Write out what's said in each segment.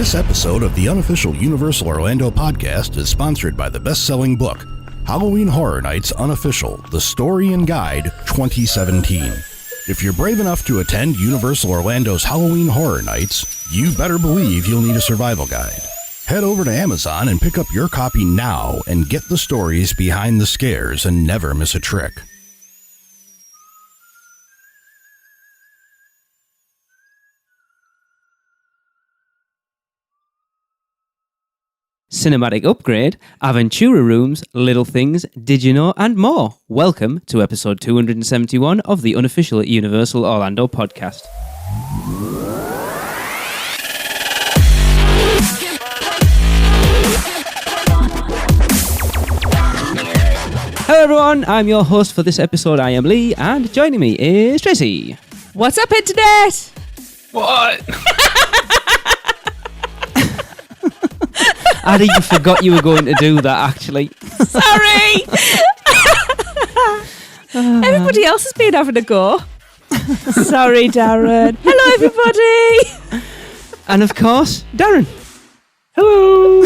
This episode of the unofficial Universal Orlando podcast is sponsored by the best-selling book, Halloween Horror Nights Unofficial, The Story and Guide 2017. If you're brave enough to attend Universal Orlando's Halloween Horror Nights, you better believe you'll need a survival guide. Head over to Amazon and pick up your copy now and get the stories behind the scares and never miss a trick. Cinematic Upgrade, Aventura Rooms, Little Things, Did You Know, and more. Welcome to episode 271 of the unofficial Universal Orlando podcast. Hello everyone, I'm your host for this episode. I am Lee, and joining me is Tracy. What's up, Internet? What? Addy, you forgot you were going to do that, actually. Sorry! Everybody else has been having a go. Sorry, Darren. Hello, everybody! And of course, Darren. Hello.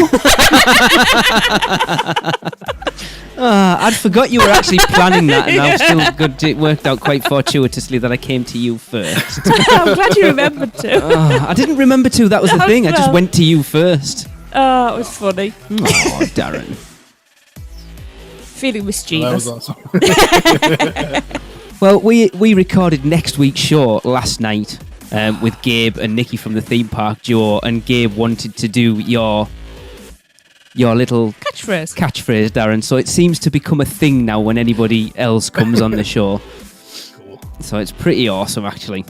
I'd forgot you were actually planning that, and I'm still good. It worked out quite fortuitously that I came to you first. I'm glad you remembered to. I didn't remember to, that was the thing. I just went to you first. Oh, it was funny. Oh, Darren. Feeling mischievous. That was awesome. Well, we recorded next week's show last night with Gabe and Nikki from the theme park duo, and Gabe wanted to do your little catchphrase, Darren. So it seems to become a thing now when anybody else comes on the show. Cool. So it's pretty awesome, actually.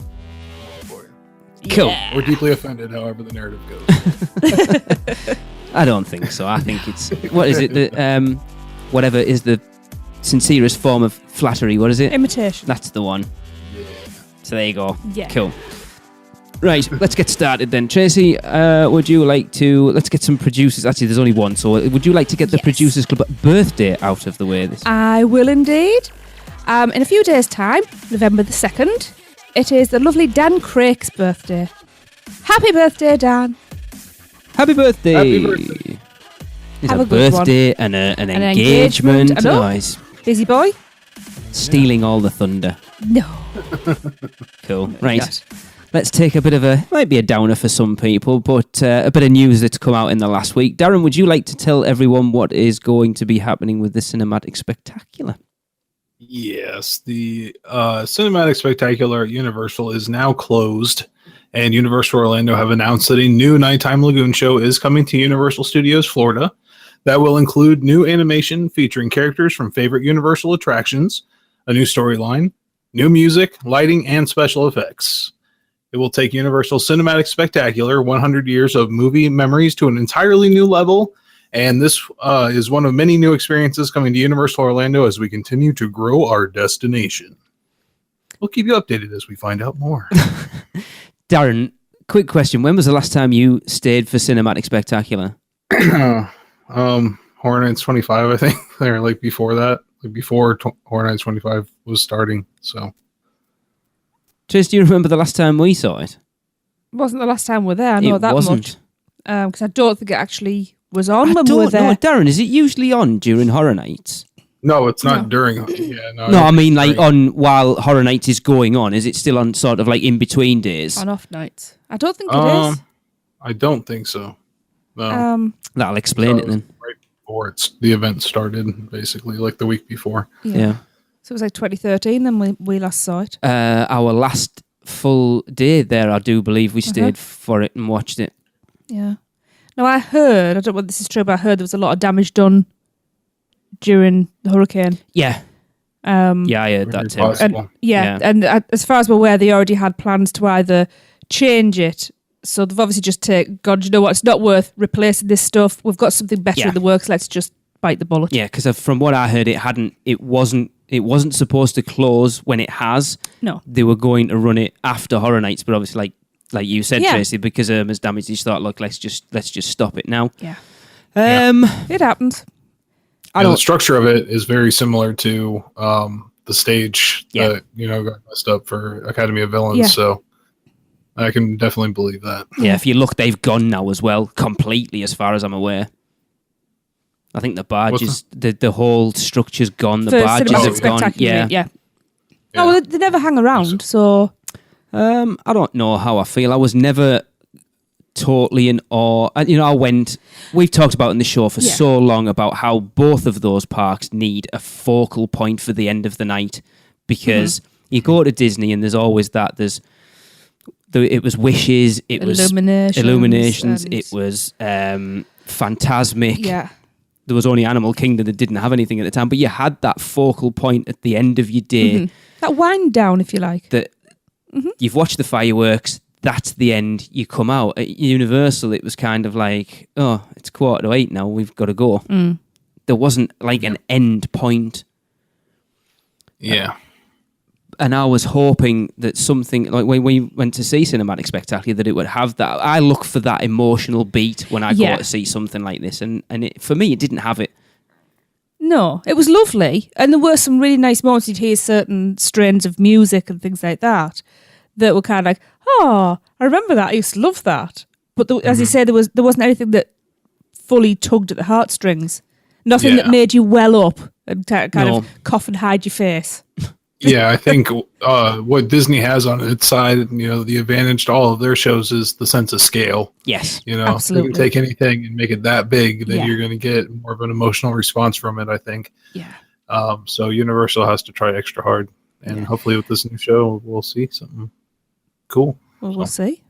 Cool. Yeah. We're deeply offended, however the narrative goes. I don't think so. I think it's what is it? The whatever is the sincerest form of flattery. What is it? Imitation. That's the one. Yeah. So there you go. Yeah. Cool. Right, let's get started then. Tracy, would you like to... Let's get some producers... Actually, there's only one, so would you like to get the Producers Club birthday out of the way? I will indeed. In a few days' time, November the 2nd, it is the lovely Dan Crake's birthday. Happy birthday, Dan. Happy birthday! Happy birthday. It's Have a a good birthday and an engagement. engagement. I know. Nice. Busy boy? Stealing all the thunder. No. Cool. Right. God. Let's take a bit of might be a downer for some people, but a bit of news that's come out in the last week. Darren, would you like to tell everyone what is going to be happening with the Cinematic Spectacular? Yes, the Cinematic Spectacular at Universal is now closed, and Universal Orlando have announced that a new Nighttime Lagoon show is coming to Universal Studios Florida that will include new animation featuring characters from favorite Universal attractions, a new storyline, new music, lighting, and special effects. It will take Universal Cinematic Spectacular 100 years of movie memories to an entirely new level, and this is one of many new experiences coming to Universal Orlando as we continue to grow our destination. We'll keep you updated as we find out more. Darren, quick question. When was the last time you stayed for Cinematic Spectacular? Horror Nights 25, I think. They're like before that. Like before Horror Nights 25 was starting, so... Trace, do you remember the last time we saw it? Wasn't the last time we were there, I know It that wasn't. much. Because I don't think it actually was on when we I were don't there. know, Darren, is it usually on during Horror Nights? No, it's not No. during... Yeah, No, I mean like during- on while Horror Nights is going on. Is it still on sort of like in between days? On off nights. I don't think it is. I don't think so. No. That'll explain it then. Right before the event started, basically, like the week before. Yeah. So it was like 2013 then we last saw it. Our last full day there, I do believe we stayed for it and watched it. Yeah. No, I heard, I don't know whether this is true, but I heard there was a lot of damage done during the hurricane. Yeah. Yeah, I heard that too. Possible. And as far as we're aware, they already had plans to either change it. So they've obviously just God, you know what, it's not worth replacing this stuff. We've got something better in the works. Let's just bite the bullet. Yeah, because from what I heard, it wasn't supposed to close when it has. No. They were going to run it after Horror Nights, but obviously, like you said, Tracy, because Irma's damaged, they just thought, look, let's just stop it now. Yeah. It happens. The structure of it is very similar to the stage that got messed up for Academy of Villains. Yeah. So I can definitely believe that. Yeah, if you look, they've gone now as well, completely, as far as I'm aware. I think the barges, the whole structure's gone. The For barges cinematic have gone. spectacular, Yeah. Oh, well, they never hang around, so... I don't know how I feel. I was never totally in awe. And, we've talked about in the show for so long about how both of those parks need a focal point for the end of the night, because you go to Disney and there's always that. It was Wishes, it was Illuminations, it was Phantasmic. Yeah. There was only Animal Kingdom that didn't have anything at the time, but you had that focal point at the end of your day. That wind down, if you like. That you've watched the fireworks, that's the end, you come out. At Universal, it was kind of like, oh, it's 7:45 now, we've got to go. There wasn't like an end point. Yeah. And I was hoping that something, like when we went to see Cinematic Spectacular, that it would have that. I look for that emotional beat when I go to see something like this. And for me, it didn't have it. No, it was lovely. And there were some really nice moments. You'd hear certain strains of music and things like that were kind of like, oh, I remember that. I used to love that. But as you say, there wasn't anything that fully tugged at the heartstrings. Nothing that made you well up and kind of cough and hide your face. Yeah, I think what Disney has on its side, the advantage to all of their shows is the sense of scale. Yes, absolutely. You can take anything and make it that big, then you're going to get more of an emotional response from it, I think. Yeah. So Universal has to try extra hard, and hopefully with this new show, we'll see something cool. Well, we'll see.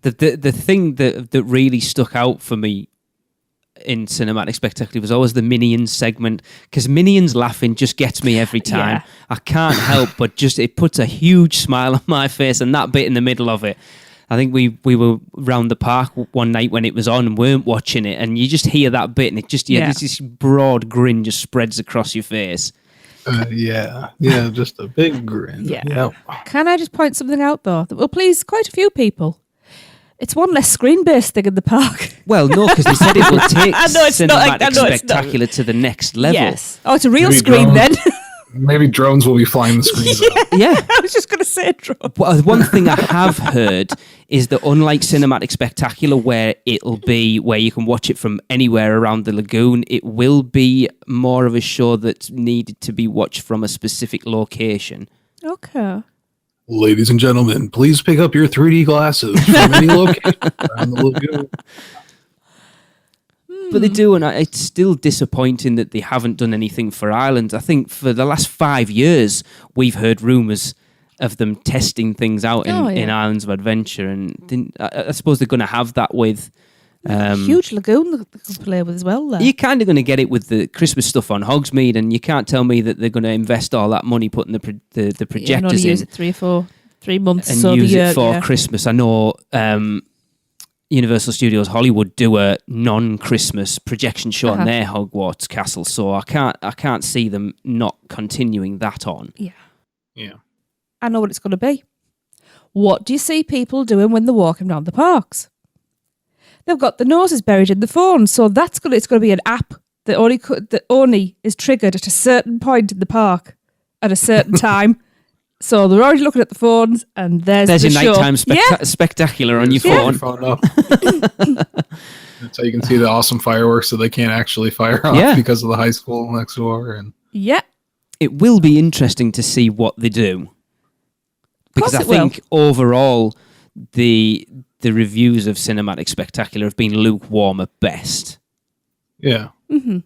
The thing that really stuck out for me in Cinematic Spectacular was always the Minions segment, because Minions laughing just gets me every time. Yeah. I can't help but it puts a huge smile on my face, and that bit in the middle of it. I think we were round the park one night when it was on and weren't watching it, and you just hear that bit and it just this broad grin just spreads across your face. Just a big grin. Yeah. Can I just point something out though that will please quite a few people? It's one less screen-based thing in the park. Well, no, because they said it will take Cinematic Spectacular to to the next level. Yes. Oh, it's a real screen then. Maybe drones will be flying the screens out. Yeah. I was just going to say drone. Well, one thing I have heard is that unlike Cinematic Spectacular, where you can watch it from anywhere around the lagoon, it will be more of a show that's needed to be watched from a specific location. Okay. Ladies and gentlemen, please pick up your 3D glasses from any location around the lagoon. But they do, and it's still disappointing that they haven't done anything for Ireland. I think for the last 5 years, we've heard rumours of them testing things out in Islands of Adventure, and I suppose they're going to have that with... huge lagoon that they can play with as well. There. You're kind of going to get it with the Christmas stuff on Hogsmeade, and you can't tell me that they're going to invest all that money putting the projectors and only in. Use it 3 months and so use the year, it for Christmas. I know Universal Studios Hollywood do a non-Christmas projection show on their Hogwarts castle, so I can't see them not continuing that on. Yeah. I know what it's going to be. What do you see people doing when they're walking around the parks? They've got the noses buried in the phone, so it's going to be an app that only is triggered at a certain point in the park at a certain time. So they're already looking at the phones, and there's your show. nighttime spectacular on your phone. Up. That's how you can see the awesome fireworks that they can't actually fire off because of the high school next door. And it will be interesting to see what they do, because I think overall the reviews of Cinematic Spectacular have been lukewarm at best. Yeah. Mm-hmm.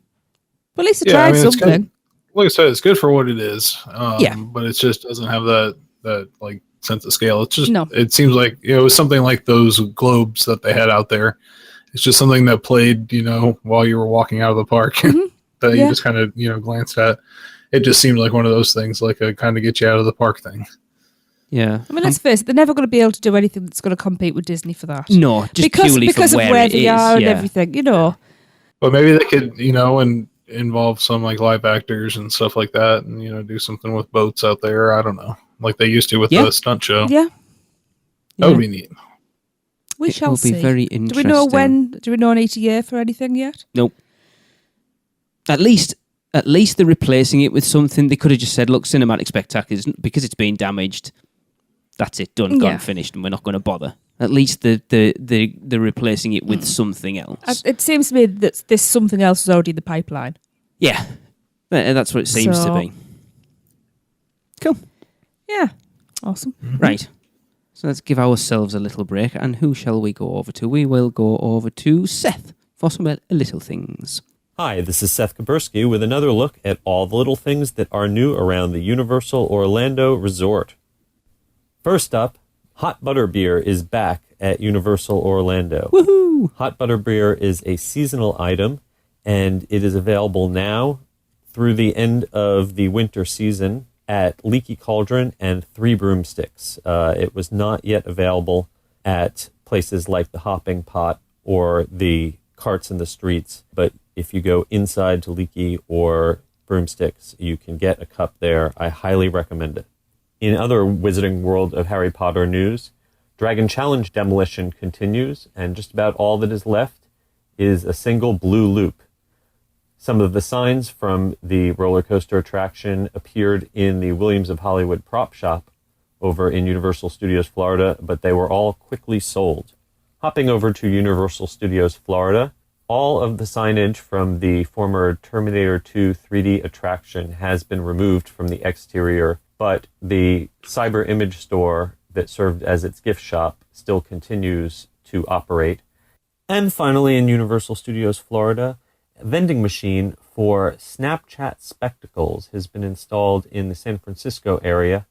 But at least they tried something. Like I said, it's good for what it is. But it just doesn't have that like sense of scale. It's just it seems like it was something like those globes that they had out there. It's just something that played, while you were walking out of the park that you just kind of glanced at. It just seemed like one of those things, like a kind of get you out of the park thing. Yeah. I mean, let's face it, they're never going to be able to do anything that's going to compete with Disney for that. No, just purely because from of where they are and everything, But maybe they could, and involve some like live actors and stuff like that, and do something with boats out there. I don't know, like they used to with the stunt show. Yeah, that would be neat. We shall see. It will be very interesting. Do we know when? Do we know an ETA for anything yet? Nope. At least they're replacing it with something. They could have just said, "Look, Cinematic Spectacular, because it's been damaged. That's it, done, gone, finished, and we're not going to bother." At least they're replacing it with something else. It seems to me that this something else is already in the pipeline. Yeah, that's what it seems to be. Cool. Yeah, awesome. Right. So let's give ourselves a little break. And who shall we go over to? We will go over to Seth for some little things. Hi, this is Seth Kaburski with another look at all the little things that are new around the Universal Orlando Resort. First up, Hot Butter Beer is back at Universal Orlando. Woohoo! Hot Butter Beer is a seasonal item, and it is available now through the end of the winter season at Leaky Cauldron and Three Broomsticks. It was not yet available at places like the Hopping Pot or the carts in the streets, but if you go inside to Leaky or Broomsticks, you can get a cup there. I highly recommend it. In other Wizarding World of Harry Potter news, Dragon Challenge demolition continues, and just about all that is left is a single blue loop. Some of the signs from the roller coaster attraction appeared in the Williams of Hollywood prop shop over in Universal Studios Florida, but they were all quickly sold. Hopping over to Universal Studios Florida, all of the signage from the former Terminator 2 3D attraction has been removed from the exterior, but the cyber image store that served as its gift shop still continues to operate. And finally, in Universal Studios Florida, a vending machine for Snapchat spectacles has been installed in the San Francisco area.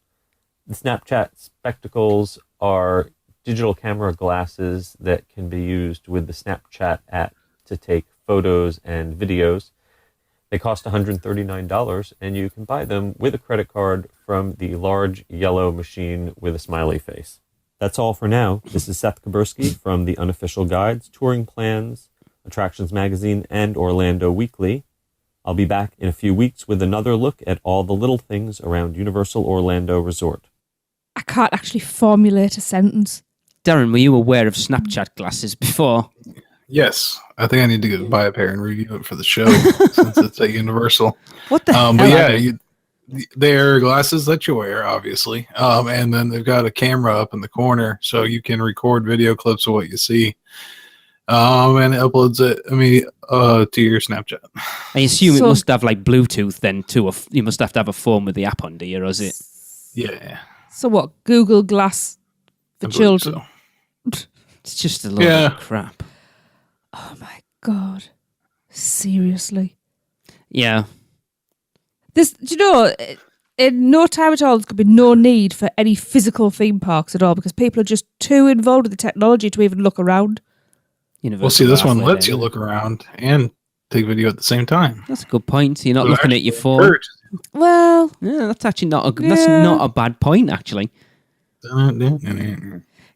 The Snapchat spectacles are digital camera glasses that can be used with the Snapchat app to take photos and videos. They cost $139, and you can buy them with a credit card from the large yellow machine with a smiley face. That's all for now. This is Seth Kaburski from the Unofficial Guides, Touring Plans, Attractions Magazine, and Orlando Weekly. I'll be back in a few weeks with another look at all the little things around Universal Orlando Resort. I can't actually formulate a sentence. Darren, were you aware of Snapchat glasses before? Yes, I think I need to go buy a pair and review it for the show since it's at Universal. What the hell? But yeah, they're glasses that you wear, obviously, and then they've got a camera up in the corner, so you can record video clips of what you see, and it uploads it. To your Snapchat. I assume it must have like Bluetooth then too. You must have to have a phone with the app on, do you, or is it? Yeah. So what? Google Glass for children? So. It's just a lot of crap. Oh my God. Seriously. Yeah. Do you know, in no time at all, there's going to be no need for any physical theme parks at all because people are just too involved with the technology to even look around. Well, see, this one lets you look around and take video at the same time. That's a good point. You're not looking at your phone. Well, yeah, that's actually that's not a bad point, actually. And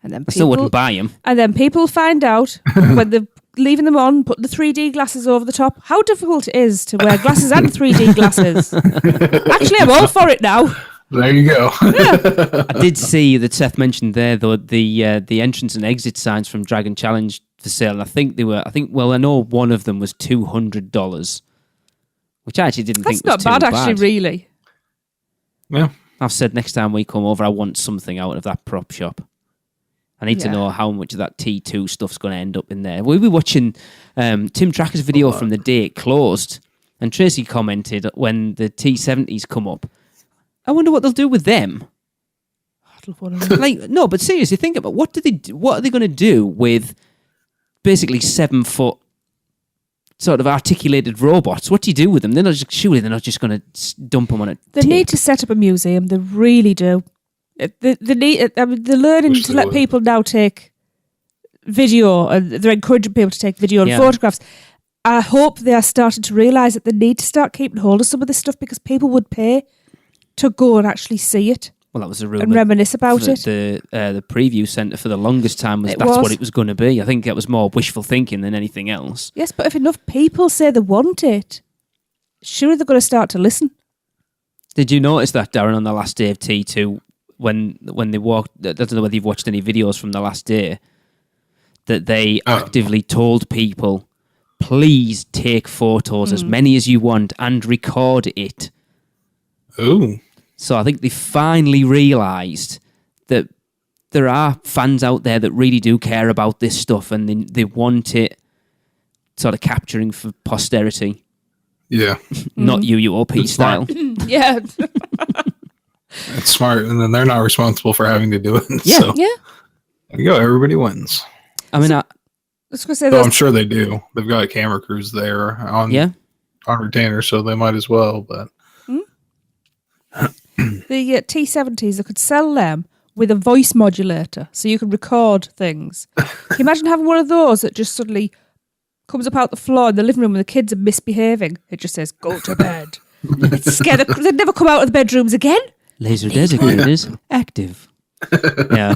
then I still wouldn't buy them. And then people find out when they're leaving them on, put the 3D glasses over the top, how difficult it is to wear glasses and 3D glasses. Actually, I'm all for it now. There you go. Yeah. I did see that Seth mentioned there, though, the entrance and exit signs from Dragon Challenge for sale. And I know one of them was $200, which I actually didn't think was too bad. That's not bad, actually, really. Yeah. I've said next time we come over, I want something out of that prop shop. I need to know how much of that T2 stuff's going to end up in there. We'll be watching Tim Tracker's video from the day it closed, and Tracy commented when the T70s come up, I wonder what they'll do with them. No, but seriously, think about what are they going to do with basically 7-foot sort of articulated robots? What do you do with them? Surely they're not just going to dump them on a They need to set up a museum. They really do. They're learning to let people now take video, and they're encouraging people to take video and photographs. I hope they are starting to realise that they need to start keeping hold of some of this stuff because people would pay to go and actually see it. Well, that was a rumour. And reminisce about it. The preview centre for the longest time was what it was going to be. I think that was more wishful thinking than anything else. Yes, but if enough people say they want it, surely they're going to start to listen. Did you notice that, Darren, on the last day of T2, when they walked, I don't know whether you've watched any videos from the last day, that they actively told people, please take photos, as many as you want, and record it. Ooh. So I think they finally realised that there are fans out there that really do care about this stuff, and they want it sort of capturing for posterity. Yeah. Not UUOP It's style. Yeah. It's smart. And then they're not responsible for having to do it. Yeah. So Yeah. there you go. Everybody wins. I mean, I was going to say So I'm there's sure they do. They've got camera crews there on retainer, so they might as well. But the T70s, they could sell them with a voice modulator so you can record things. Can you imagine having one of those that just suddenly comes up out the floor in the living room when the kids are misbehaving? It just says, go to bed. Scare they'd never come out of the bedrooms again. laser designators active. Yeah.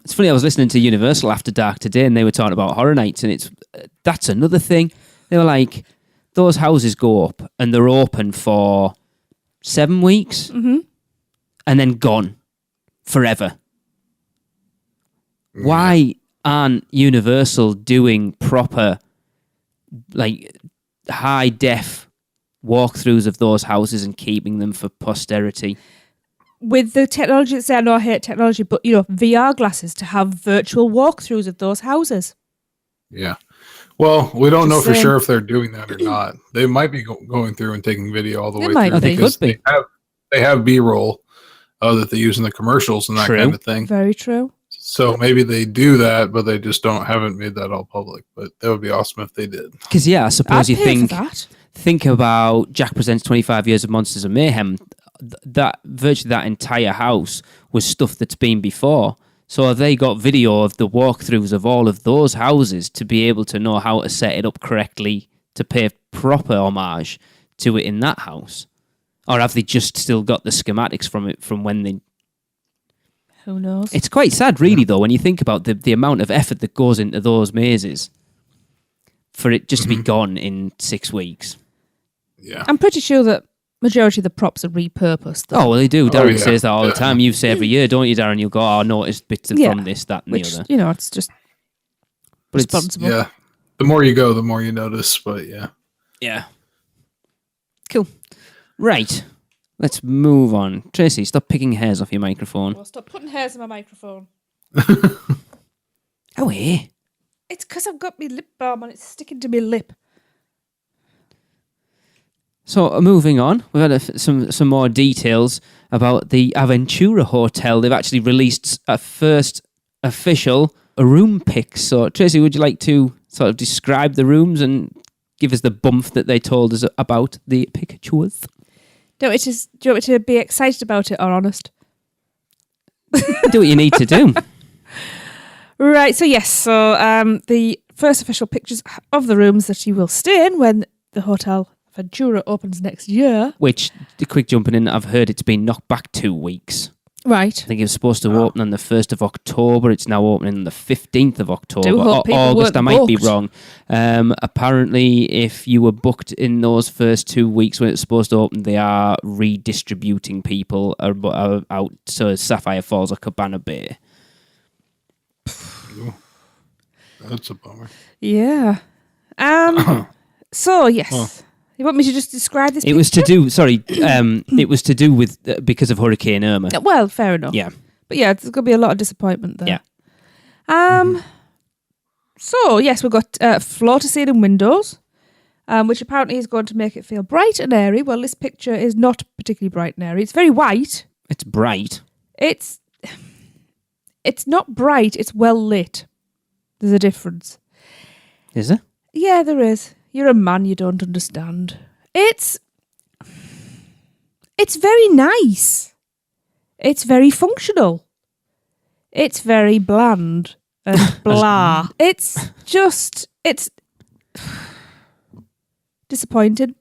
It's funny, I was listening to Universal After Dark today, and they were talking about Horror Nights, and that's another thing. They were like, those houses go up, and they're open for 7 weeks, and then gone forever. Why aren't Universal doing proper, like, high def walkthroughs of those houses and keeping them for posterity? With the technology, I know I hate technology, but VR glasses to have virtual walkthroughs of those houses. yeah. Well, we don't know Just for saying. sure if they're doing that or not. They might be going through and taking video all the They way might through. be. They because could be. They have B-roll that they use in the commercials and that True. kind of thing. Very true. So maybe they do that, but they just haven't made that all public. But that would be awesome if they did. Because, I suppose I'd you pay for that. think about Jack Presents 25 Years of Monsters and Mayhem. That virtually that entire house was stuff that's been before. So have they got video of the walkthroughs of all of those houses to be able to know how to set it up correctly to pay proper homage to it in that house? Or have they just still got the schematics from when they... Who knows? It's quite sad, really, though, when you think about the amount of effort that goes into those mazes for it just to be gone in 6 weeks. Yeah. I'm pretty sure that majority of the props are repurposed. Though. Oh, well, they do. Darren yeah. says that all the Yeah. time. You say every year, don't you, Darren? You'll go, I noticed bits from this, that, and Which, the other. it's just But it's- responsible. Yeah. The more you go, the more you notice. But yeah. Yeah. Cool. Right. Let's move on. Tracy, stop picking hairs off your microphone. Well, stop putting hairs in my microphone. Oh, yeah. It's because I've got my lip balm and it's sticking to my lip. So, moving on, we've had some more details about the Aventura Hotel. They've actually released a first official room pic. So, Tracy, would you like to sort of describe the rooms and give us the bump that they told us about the pictures? Do you want me to be excited about it or honest? Do what you need to do. Right, so yes, the first official pictures of the rooms that you will stay in when the Hotel Aventura opens next year. Which, the quick jumping in, I've heard it's been knocked back 2 weeks. Right. I think it was supposed to open on the 1st of October. It's now opening on the 15th of October. Do hope people August, weren't I might be booked. wrong. Apparently, if you were booked in those first 2 weeks when it's supposed to open, they are redistributing people out to Sapphire Falls or Cabana Bay. That's a bummer. Yeah. So, yes. You want me to just describe this It was to picture? do, sorry, it was to do with, because of Hurricane Irma. Well, fair enough. Yeah. But yeah, there's going to be a lot of disappointment there. Yeah. So, yes, we've got floor-to-ceiling windows, which apparently is going to make it feel bright and airy. Well, this picture is not particularly bright and airy. It's very white. It's bright. It's not bright. It's well lit. There's a difference. Is it? Yeah, there is. You're a man, you don't understand. It's very nice. It's very functional. It's very bland and blah. It's disappointed.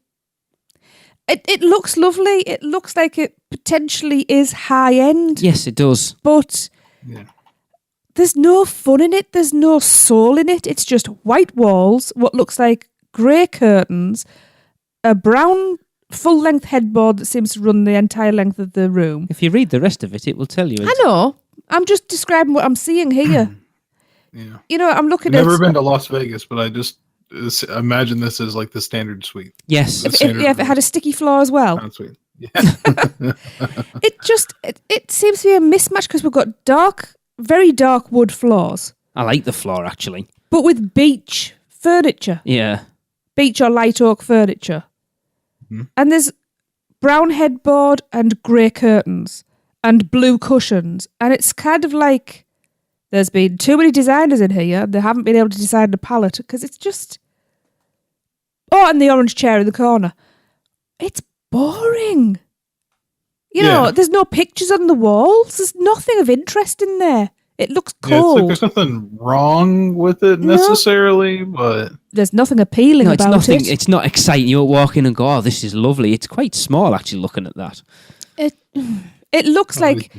It looks lovely. It looks like it potentially is high end. Yes, it does. But Yeah. there's no fun in it. There's no soul in it. It's just white walls, what looks like grey curtains, a brown full-length headboard that seems to run the entire length of the room. If you read the rest of it, it will tell you. I know. I'm just describing what I'm seeing here. Yeah. I'm looking I've never at... been to Las Vegas, but I just imagine this as like the standard suite. Yes. If it had a sticky floor as well. Standard suite. Yeah. It seems to be a mismatch because we've got dark very dark wood floors, I like the floor, actually. but with beech furniture, Yeah. beech or light oak furniture. And there's brown headboard and grey curtains and blue cushions. And it's kind of like there's been too many designers in here. They haven't been able to design the palette because it's just... Oh, and the orange chair in the corner. It's boring. You know, there's no pictures on the walls. There's nothing of interest in there. It looks Yeah, it's cold. like there's nothing wrong with it necessarily, but There's nothing appealing No, it's about nothing. it. It's not exciting. You walk in and go, "Oh, this is lovely." It's quite small, actually. Looking at that, It looks like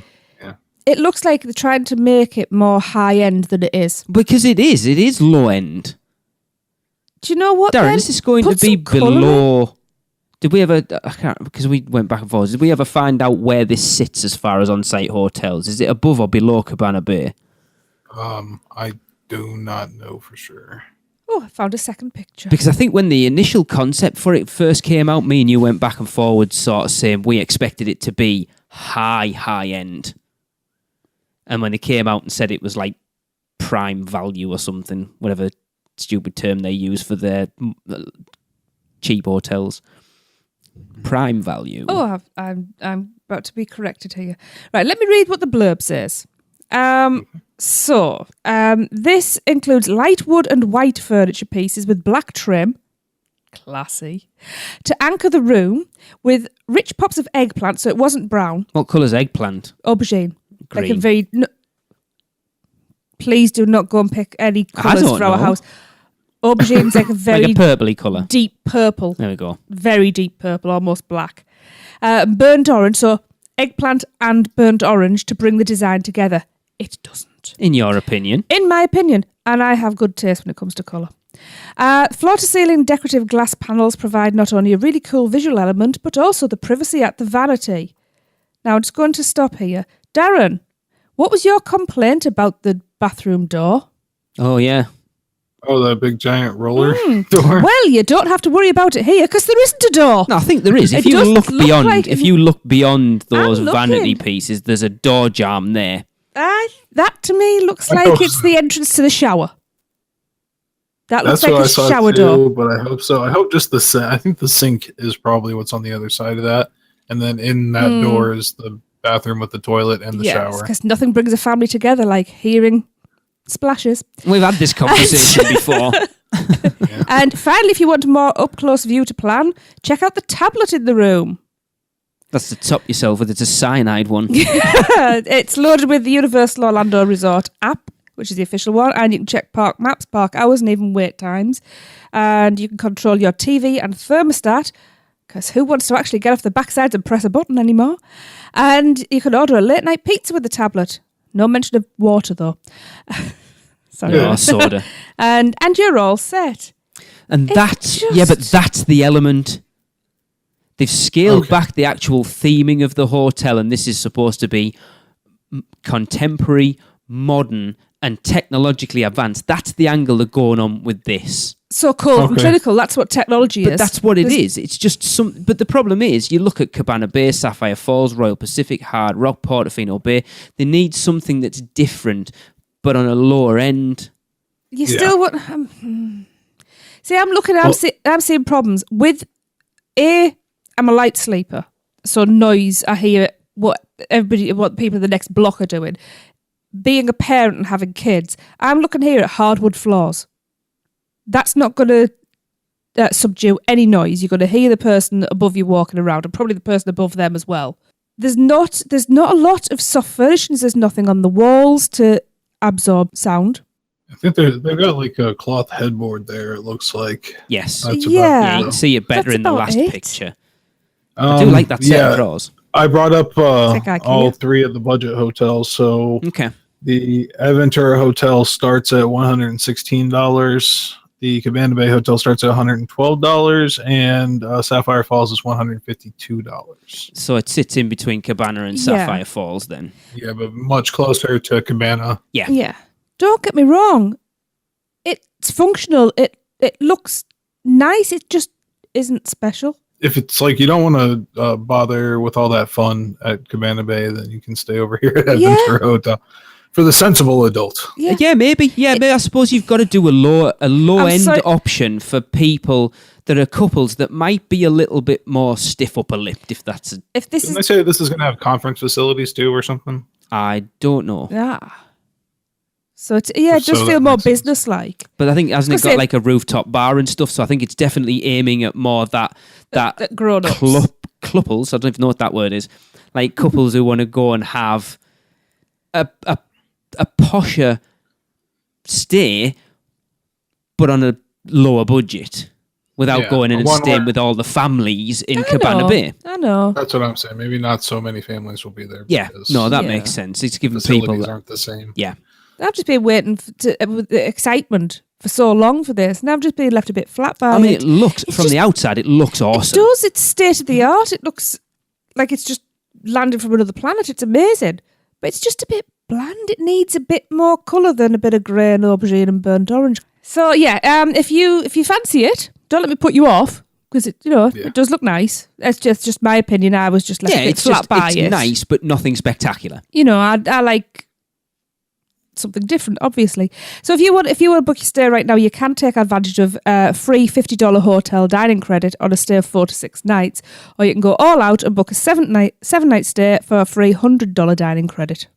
yeah. it looks like they're trying to make it more high end than it is. because it is low end. Do you know what? Darren, then? is this going Put to be some colour in. below? Did we ever? I can't, because we went back and forth. Did we ever find out where this sits as far as on-site hotels? Is it above or below Cabana Bay? I do not know for sure. Oh, I found a second picture. Because I think when the initial concept for it first came out, me and you went back and forward, sort of saying we expected it to be high end. And when it came out and said it was like prime value or something, whatever stupid term they use for their cheap hotels, prime value. Oh, I'm about to be corrected here. Right, let me read what the blurb says. This includes light wood and white furniture pieces with black trim, classy, to anchor the room with rich pops of eggplant, so it wasn't brown, What colour's eggplant? aubergine. Like a Green. very... please do not go and pick any I colours don't for our know. house. Aubergine's like a very Like a purpley colour. deep purple. There we go. Very deep purple, almost black. Burnt orange, so eggplant and burnt orange to bring the design together. It doesn't. In your opinion. In my opinion, and I have good taste when it comes to colour. Floor-to-ceiling decorative glass panels provide not only a really cool visual element, but also the privacy at the vanity. Now, I'm just going to stop here. Darren, what was your complaint about the bathroom door? Oh, yeah. Oh, that big giant roller door. Well, you don't have to worry about it here, because there isn't a door. No, I think there is. If It you does look look beyond, like- if you look beyond those I'm vanity looking. pieces, there's a door jamb there. That to me looks I like hope it's so. the entrance to the shower. That looks That's what I like a saw shower too, door. but I hope so. I hope just the sink. I think the sink is probably what's on the other side of that, and then in that door is the bathroom with the toilet and the shower. because nothing brings a family together like hearing splashes. We've had this conversation before. And finally, if you want a more up-close view to plan, check out the tablet in the room. That's to top yourself with. It's a cyanide one. It's loaded with the Universal Orlando Resort app, which is the official one, and you can check park maps, park hours, and even wait times. And you can control your TV and thermostat, because who wants to actually get off the backside and press a button anymore? And you can order a late-night pizza with the tablet. No mention of water, though. Sorry. Or soda. And you're all set. And It's that's just- yeah, but that's the element. They've scaled Okay. back the actual theming of the hotel, and this is supposed to be contemporary, modern, and technologically advanced. That's the angle they're going on with this. So cold and Okay. clinical, that's what technology But is. that's what it There's- is. It's just some. But the problem is, you look at Cabana Bay, Sapphire Falls, Royal Pacific, Hard Rock, Portofino Bay. They need something that's different, but on a lower end. You Yeah. still want... See, I'm looking. I'm seeing problems with. I'm a light sleeper, so noise. I hear what people in the next block are doing. Being a parent and having kids, I'm looking here at hardwood floors. That's not going to subdue any noise. You're going to hear the person above you walking around, and probably the person above them as well. There's not a lot of soft furnishings. There's nothing on the walls to absorb sound. I think they've got like a cloth headboard there. It looks like. Yes, That's Yeah. yeah, you about can see it better That's in the about last it. picture. I do like that set of drawers. I brought up like IKEA. all three of the budget hotels. So Okay. the Aventura Hotel starts at $116. The Cabana Bay Hotel starts at $112, and Sapphire Falls is $152. So it sits in between Cabana and Yeah. Sapphire Falls then. Yeah, but much closer to Cabana. Yeah. Don't get me wrong. It's functional. It looks nice. It just isn't special. If it's like you don't want to bother with all that fun at Cabana Bay, then you can stay over here at Yeah. Aventura Hotel. for the sensible adult. Yeah, maybe. Yeah, maybe I suppose you've got to do a low end option for people that are couples that might be a little bit more stiff upper lipped. If that's Didn't I say this is going to have conference facilities too, or something? I don't know. Yeah. So it does feel more business-like. But I think hasn't it got like a rooftop bar and stuff? So I think it's definitely aiming at more that grown-ups. Couples. I don't even know what that word is. Like couples who want to go and have a posher stay, but on a lower budget, without going in and staying with all the families in Cabana Bay. I know. That's what I'm saying. Maybe not so many families will be there. Yeah, no, that makes sense. It's giving people aren't the same. Yeah. I've just been waiting with the excitement for so long for this, and I've just been left a bit flat by it. I mean, it looks, from the outside, it looks awesome. It does. It's state of the art. It looks like it's just landed from another planet. It's amazing. But it's just a bit bland. It needs a bit more colour than a bit of grey and aubergine and burnt orange. So, yeah, if you fancy it, don't let me put you off, because it does look nice. It's just my opinion. I was just left a bit flat by it. It's nice, but nothing spectacular. I like something different, obviously. So if you want to book your stay right now, you can take advantage of free $50 hotel dining credit on a stay of 4 to 6 nights, or you can go all out and book a 7-night stay for a free $100 dining credit.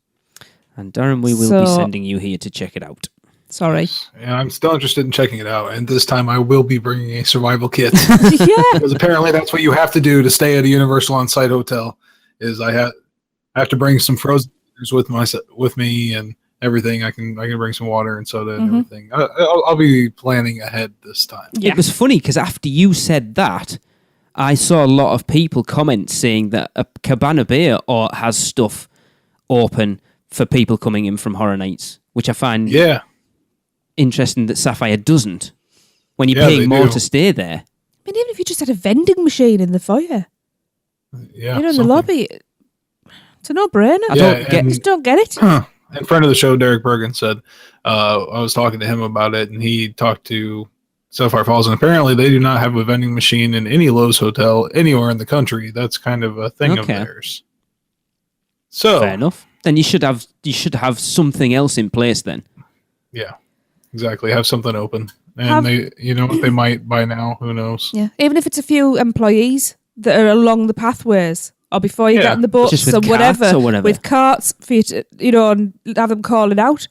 And Darren, we will be sending you here to check it out. Sorry. Yeah, I'm still interested in checking it out, and this time I will be bringing a survival kit. Yeah, because apparently that's what you have to do to stay at a Universal on-site hotel. Is I have to bring some frozen with me and everything. I can bring some water and soda and everything. I'll be planning ahead this time. Yeah. It was funny because after you said that, I saw a lot of people comment saying that a Cabana Bay has stuff open for people coming in from Horror Nights, which I find interesting that Sapphire doesn't. When you're paying more to stay there. I mean, even if you just had a vending machine in the foyer, in the lobby, it's a no-brainer. I just don't get it. And friend of the show, Derek Bergen, said, I was talking to him about it, and he talked to Sapphire Falls, and apparently they do not have a vending machine in any Lowe's hotel anywhere in the country. That's kind of a thing of theirs. So fair enough. Then you should have something else in place then. Yeah, exactly. Have something open. And they might by now, who knows? Yeah. Even if it's a few employees that are along the pathways or before you get on the boats or whatever, with carts for you to, and have them calling out.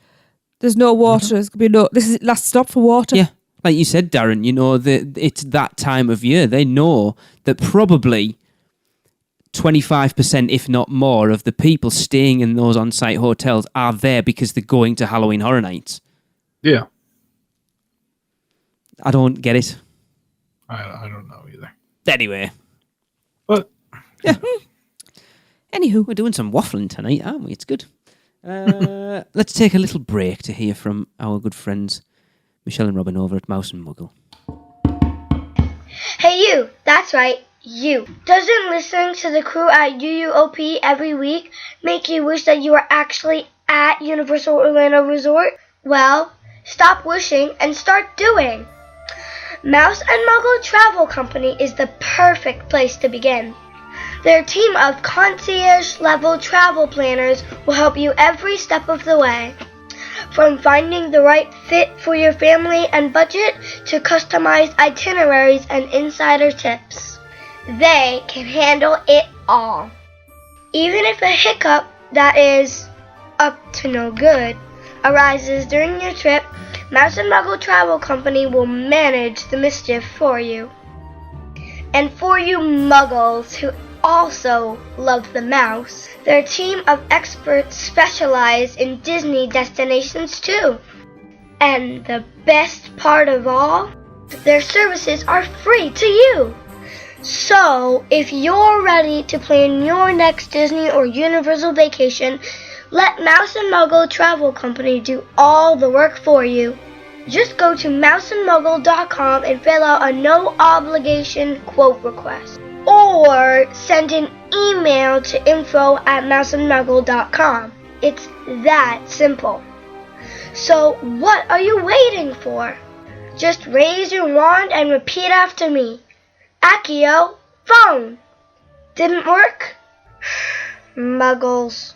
There's no water. There's gonna be this is last stop for water. Yeah. Like you said, Darren, it's that time of year. They know that probably 25%, if not more, of the people staying in those on-site hotels are there because they're going to Halloween Horror Nights. Yeah. I don't get it. I don't know either. Anyway. But, yeah. Anywho. We're doing some waffling tonight, aren't we? It's good. Let's take a little break to hear from our good friends Michelle and Robin over at Mouse Muggle. Hey you! That's right, you. Doesn't listening to the crew at UUOP every week make you wish that you were actually at Universal Orlando Resort? Well, stop wishing and start doing. Mouse and Muggle Travel Company is the perfect place to begin. Their team of concierge-level travel planners will help you every step of the way. From finding the right fit for your family and budget to customized itineraries and insider tips. They can handle it all. Even if a hiccup that is up to no good arises during your trip, Mouse and Muggle Travel Company will manage the mischief for you. And for you muggles who also love the mouse, their team of experts specialize in Disney destinations too. And the best part of all, their services are free to you. So, if you're ready to plan your next Disney or Universal vacation, let Mouse and Muggle Travel Company do all the work for you. Just go to mouseandmuggle.com and fill out a no-obligation quote request. Or send an email to info@mouseandmuggle.com. It's that simple. So what are you waiting for? Just raise your wand and repeat after me. Accio, phone. Didn't work? Muggles.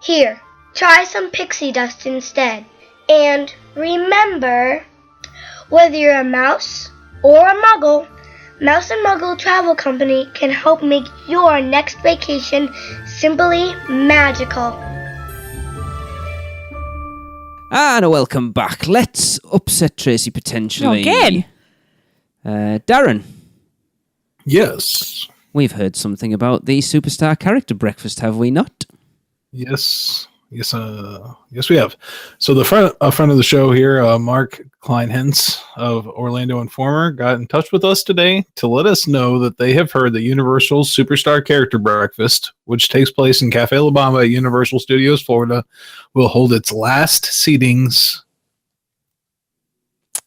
Here, try some pixie dust instead. And remember, whether you're a mouse or a muggle, Mouse and Muggle Travel Company can help make your next vacation simply magical. And welcome back. Let's upset Tracy potentially. Again? Darren, Yes. we've heard something about the Superstar Character Breakfast, have we not? Yes. Yes, we have. So a friend of the show here, Mark Kleinhens of Orlando Informer, got in touch with us today to let us know that they have heard that Universal's Superstar Character Breakfast, which takes place in Cafe La Bamba at Universal Studios Florida, will hold its last seatings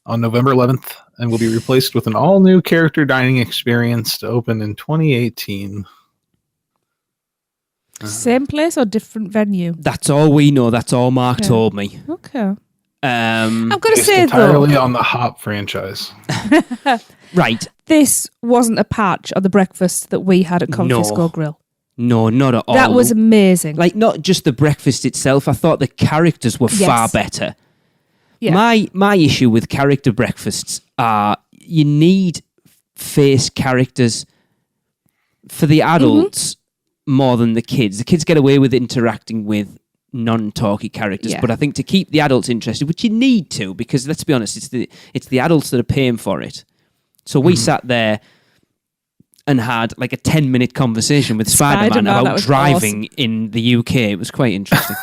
on November 11th and will be replaced with an all-new character dining experience to open in 2018. Same place or different venue? That's all we know. That's all Mark Okay. told me. Okay. I've got to Based say, entirely though, on the Hop franchise. Right. this wasn't a patch of the breakfast that we had at Confisco No. Grill. No, not at all. That was amazing. Like, not just the breakfast itself. I thought the characters were far Yes. better. Yeah. My issue with character breakfasts are you need face characters for the adults more than the kids. The kids get away with interacting with non-talky characters, Yeah. but I think to keep the adults interested, which you need to, because let's be honest, it's the adults that are paying for it. So we sat there and had like a 10-minute conversation with Spider-Man Spider-Man, that about was driving in the UK. It was quite interesting.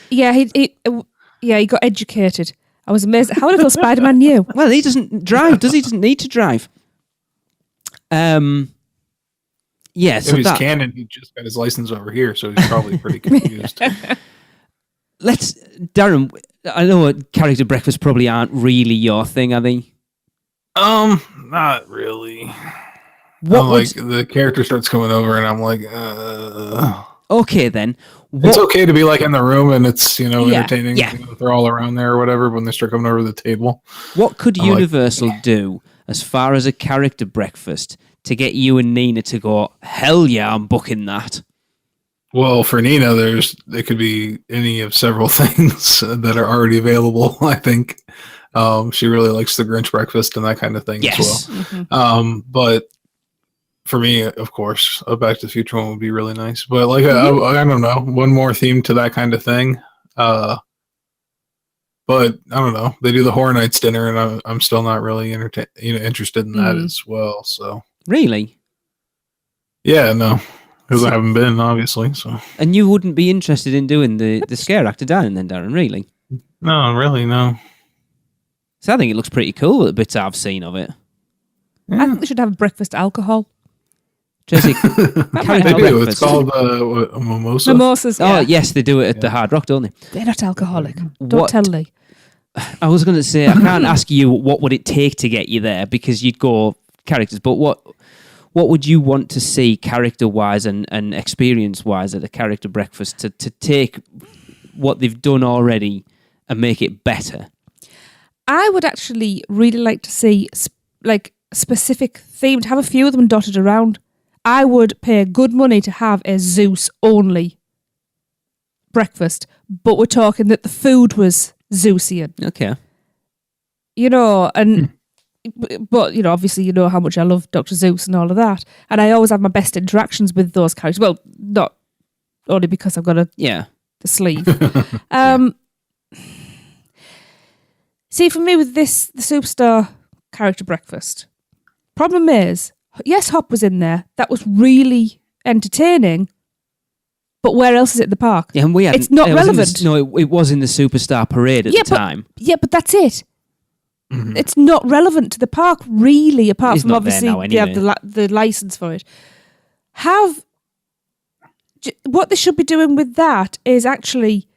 Yeah, he got educated. I was amazed at how little Spider-Man knew. Well, he doesn't drive, does he? He doesn't need to drive. Yeah, If so he's that, canon, he just got his license over here, so he's probably pretty confused. Darren, I know character breakfasts probably aren't really your thing, are they? Not really. What would, The character starts coming over, and I'm like, okay then. it's okay to be like in the room, and it's Yeah, entertaining. yeah. If they're all around there or whatever. When they start coming over the table, What could I'm like- Universal do as far as a character breakfast to get you and Nina to go, hell yeah, I'm booking that? well, for Nina, it could be any of several things that are already available. I think she really likes the Grinch breakfast and that kind of thing Yes. as well. But for me, of course, a Back to the Future one would be really nice. But like, I don't know, one more theme to that kind of thing. But I don't know. They do the Horror Nights dinner, and I'm still not really interested in that as well. So Really? yeah, no, because I haven't been obviously. So And you wouldn't be interested in doing the scare actor down then, Darren, really? no, really, no. So I think it looks pretty cool, the bits I've seen of it. I think they should have breakfast alcohol. Tracy, They character do. It's breakfast. called mimosa. Mimosas. Oh, Yeah. yes, they do it at the Hard Rock, don't they? They're not alcoholic. Don't What- tell Lee. I was going to say, I can't ask you what would it take to get you there, because you'd go characters, but what would you want to see character-wise and experience-wise at a character breakfast to take what they've done already and make it better? I would actually really like to see like specific theme, to have a few of them dotted around. I would pay good money to have a Zeus only breakfast, but we're talking that the food was Zeusian, Okay. and but obviously how much I love Dr. Zeus and all of that, and I always have my best interactions with those characters. Well, not only because I've got Yeah. the sleeve. See, for me with the Superstar Character Breakfast, problem is, yes, Hop was in there. That was really entertaining. But where else is it in the park? Yeah, and we had It's not relevant. it was in the Superstar Parade at the time. Yeah, but that's it. It's not relevant to the park, really, apart It's from not there obviously now they have anyway. the license for it. What they should be doing with that is actually,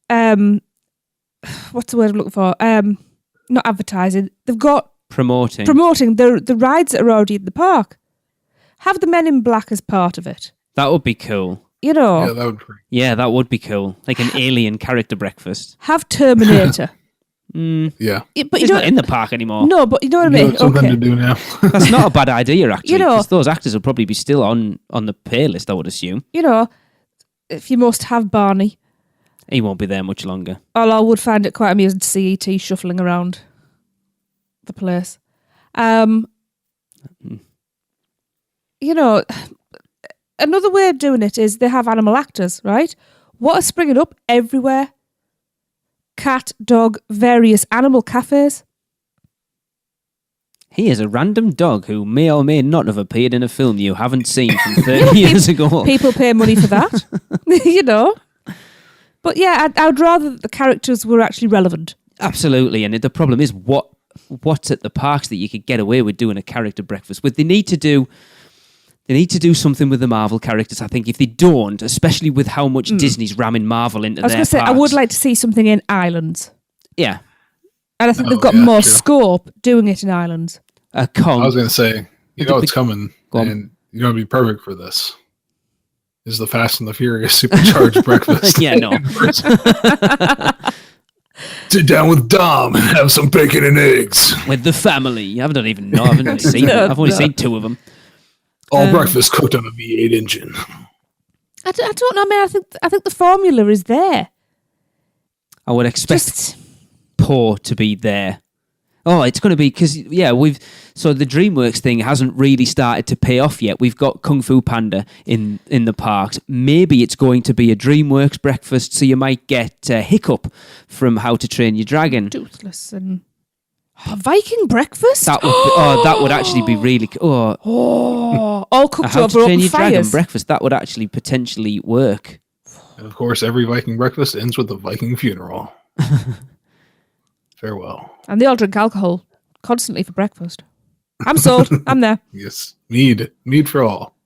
what's the word I'm looking for? Not advertising. They've got Promoting. the rides that are already in the park. Have the Men in Black as part of it. That would be cool. Yeah, that would be Yeah, that would be cool. Like an alien character breakfast. Have Terminator. yeah. But He's not in the park anymore. No, but you know what I You mean. have something to do now. That's not a bad idea, actually. You know- 'Cause those actors will probably be still on the pay list, I would assume. if you must have Barney. He won't be there much longer. Although I would find it quite amusing to see E.T. shuffling around the place. You know, another way of doing it is they have animal actors, right? What is springing up everywhere? Cat, dog, various animal cafes. He is a random dog who may or may not have appeared in a film you haven't seen from 30 years ago. People pay money for that, you know. But yeah, I'd rather that the characters were actually relevant. Absolutely, and the problem is what's at the parks that you could get away with doing a character breakfast with. They need to do something with the Marvel characters. I think if they don't, especially with how much Disney's ramming Marvel into their parks. I was going to say, I would like to see something in Islands. Yeah. And I think they've got more scope doing it in Islands. Kong. I was going to say, it's coming, and you know, it'd be perfect for this. Is the Fast and the Furious supercharged breakfast? Yeah, no. Sit down with Dom and have some bacon and eggs with the family. I don't even know. I haven't seen it. I've only seen 2 of them. All breakfast cooked on a V8 engine. I don't know. I mean, I think the formula is there. I would expect Poe to be there. Oh, it's going to be because the DreamWorks thing hasn't really started to pay off yet. We've got Kung Fu Panda in the parks. Maybe it's going to be a DreamWorks breakfast, so you might get Hiccup from How to Train Your Dragon. Toothless and Viking breakfast. That would actually be really cool. All cooked How to over Train open Your Dragon fires. breakfast. That would actually potentially work. And of course, every Viking breakfast ends with a Viking funeral. Farewell. And they all drink alcohol constantly for breakfast. I'm sold. I'm there. Yes, mead for all.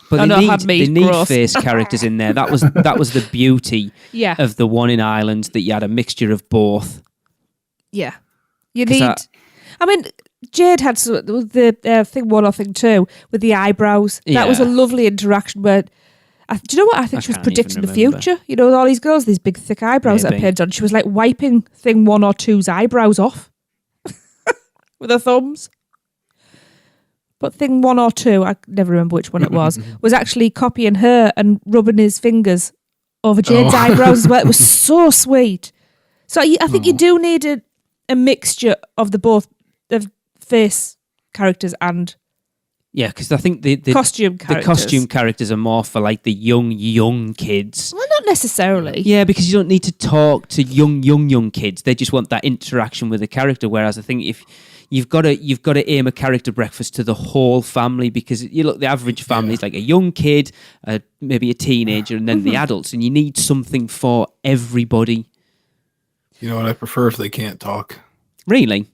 But they need face characters in there. That was the beauty of the one in Ireland, that you had a mixture of both. Yeah, you need. I mean, Jade had the thing 1 or thing 2 with the eyebrows. Yeah. That was a lovely interaction. Where do you know what? I think she was predicting the future. You know, all these girls, these big thick eyebrows that appeared on. She was like wiping thing 1 or 2's eyebrows off with her thumbs. But thing 1 or 2, I never remember which one it was actually copying her and rubbing his fingers over Jade's eyebrows as well. It was so sweet. So I think you do need a mixture of the face characters and because I think the costume characters. The costume characters are more for like the young kids. Well, not necessarily. Yeah, because you don't need to talk to young kids. They just want that interaction with the character. Whereas I think if you've got to aim a character breakfast to the whole family, because you look, the average family is like a young kid, maybe a teenager, and then the adults, and you need something for everybody. You know what? I prefer if they can't talk. Really?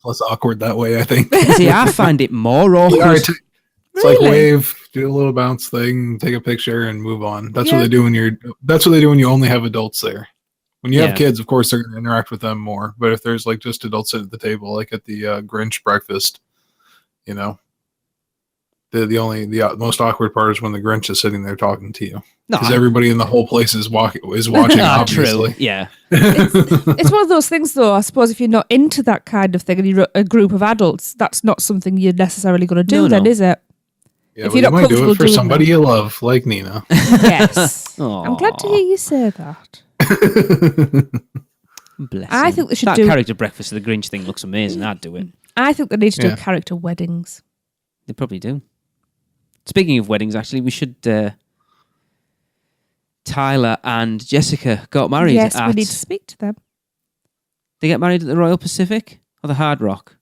Less awkward that way, I think. See, I find it more awkward. It's like wave, do a little bounce thing, take a picture, and move on. That's what they do when you only have adults there. When you have kids, of course, they're going to interact with them more. But if there's like just adults sitting at the table, like at the Grinch breakfast, you know, the most awkward part is when the Grinch is sitting there talking to you, because everybody in the whole place is watching. Obviously, true. Yeah. It's one of those things, though. I suppose if you're not into that kind of thing and you're a group of adults, that's not something you're necessarily going to do. Then, is it? Yeah, if you're not comfortable do it for somebody you love, like Nina. Yes. I'm glad to hear you say that. Bless I him. think they should that do character breakfast of the Grinch thing looks amazing. I'd do it. I think they need to do character weddings. They probably do. Speaking of weddings, actually, we should. Tyler and Jessica got married. Yes, we need to speak to them. They get married at the Royal Pacific or the Hard Rock?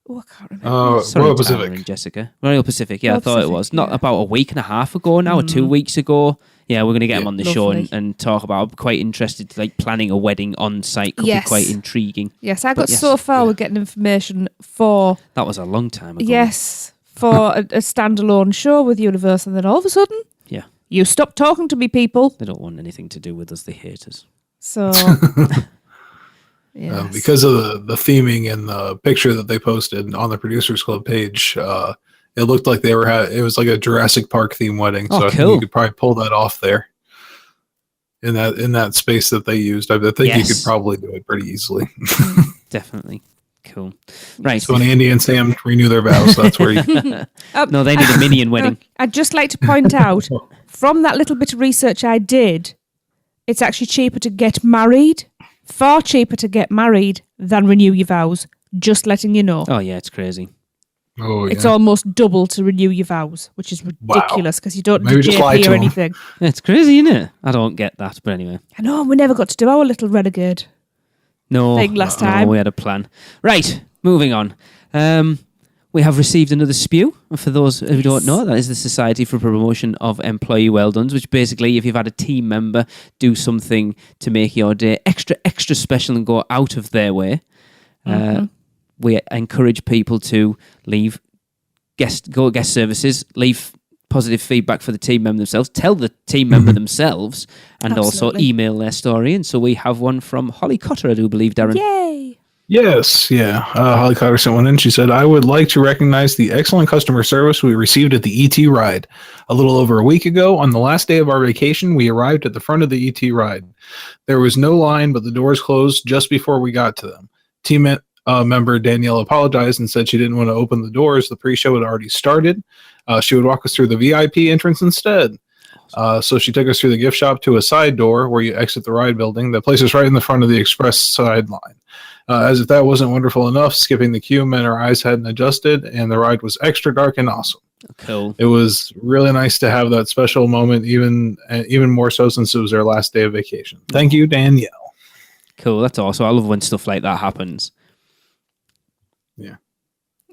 Oh, I can't remember. Royal Pacific. Tyler and Jessica. Royal Pacific, yeah, Royal I thought Pacific, it was. Not about a week and a half ago now, or 2 weeks ago. Yeah, we're going to get them on the show and talk about. I'm quite interested, like planning a wedding on site could be quite intriguing. Yes, I got so far with getting information for. That was a long time ago. Yes, for a standalone show with Universal, and then all of a sudden, you stop talking to me, people. They don't want anything to do with us. They hate us. So, yes. Because of the theming and the picture that they posted on the Producers Club page, it looked like it was like a Jurassic Park theme wedding. So I think you could probably pull that off there in that space that they used. I think you could probably do it pretty easily. Definitely. Cool. Right. So when Andy and Sam renew their vows, that's where you... No, they need a minion wedding. I'd just like to point out, from that little bit of research I did, it's actually cheaper to get married, far cheaper to get married than renew your vows. Just letting you know. Oh, yeah, it's crazy. Oh, yeah. It's almost double to renew your vows, which is ridiculous because you don't Maybe do just lie JP to or 'em. anything. It's crazy, isn't it? I don't get that, but anyway. I know, we never got to do our little renegade No, thing last no, time. we had a plan. Right, moving on. We have received another S.P.E.W. For those who don't know, that is the Society for Promotion of Employee Well-Dones, which basically, if you've had a team member do something to make your day extra special and go out of their way, we encourage people to leave guest services, leave positive feedback for the team member themselves, tell the team member themselves, and also Absolutely. email their story. And so we have one from Holly Cotter, I do believe, Darren. Yay! Yes, yeah. Holly Cotter sent one in. She said, I would like to recognize the excellent customer service we received at the ET ride. A little over a week ago, on the last day of our vacation, we arrived at the front of the ET ride. There was no line, but the doors closed just before we got to them. Team member Danielle apologized and said she didn't want to open the doors. The pre-show had already started. She would walk us through the VIP entrance instead. So she took us through the gift shop to a side door where you exit the ride building. The place is right in the front of the express sideline. As if that wasn't wonderful enough, skipping the queue meant our eyes hadn't adjusted, and the ride was extra dark and awesome. Cool. It was really nice to have that special moment, even more so since it was our last day of vacation. Thank you, Danielle. Cool, that's awesome. I love when stuff like that happens.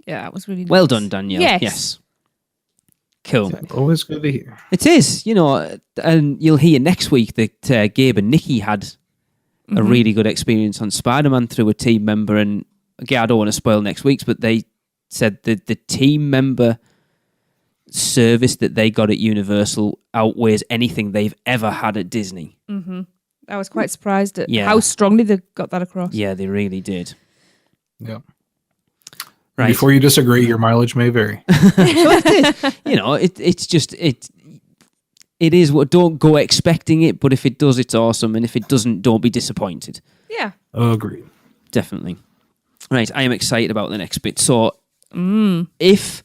Yeah, that was really nice. Well done, Danielle. Yes. Cool. Always good to hear. It is, and you'll hear next week that Gabe and Nikki had a really good experience on Spider-Man through a team member. And again, I don't want to spoil next week's, but they said that the team member service that they got at Universal outweighs anything they've ever had at Disney. I was quite surprised at Yeah. how strongly they got that across. Yeah, they really did. Yep. Right. Before you disagree, your mileage may vary. It is what, don't go expecting it, but if it does, it's awesome. And if it doesn't, don't be disappointed. Yeah. Agreed. Definitely. Right, I am excited about the next bit. So, if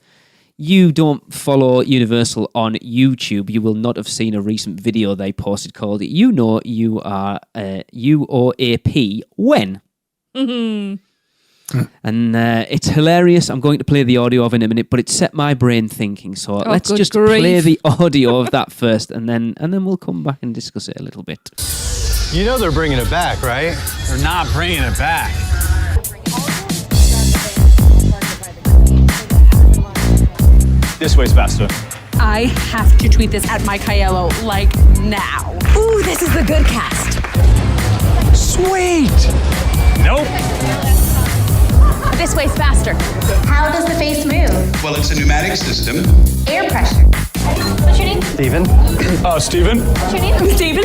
you don't follow Universal on YouTube, you will not have seen a recent video they posted called You Know You Are UOAP When? And it's hilarious. I'm going to play the audio of it in a minute, but it set my brain thinking. So let's good just grief. play the audio of that first, and then we'll come back and discuss it a little bit. You know they're bringing it back, right? They're not bringing it back. This way's faster. I have to tweet this at Mike Aiello, like, now. Ooh, this is the good cast. Sweet! Nope. This way's faster. How does the face move? Well, it's a pneumatic system. Air pressure. What's your name? Steven? Steven? What's your name? Steven?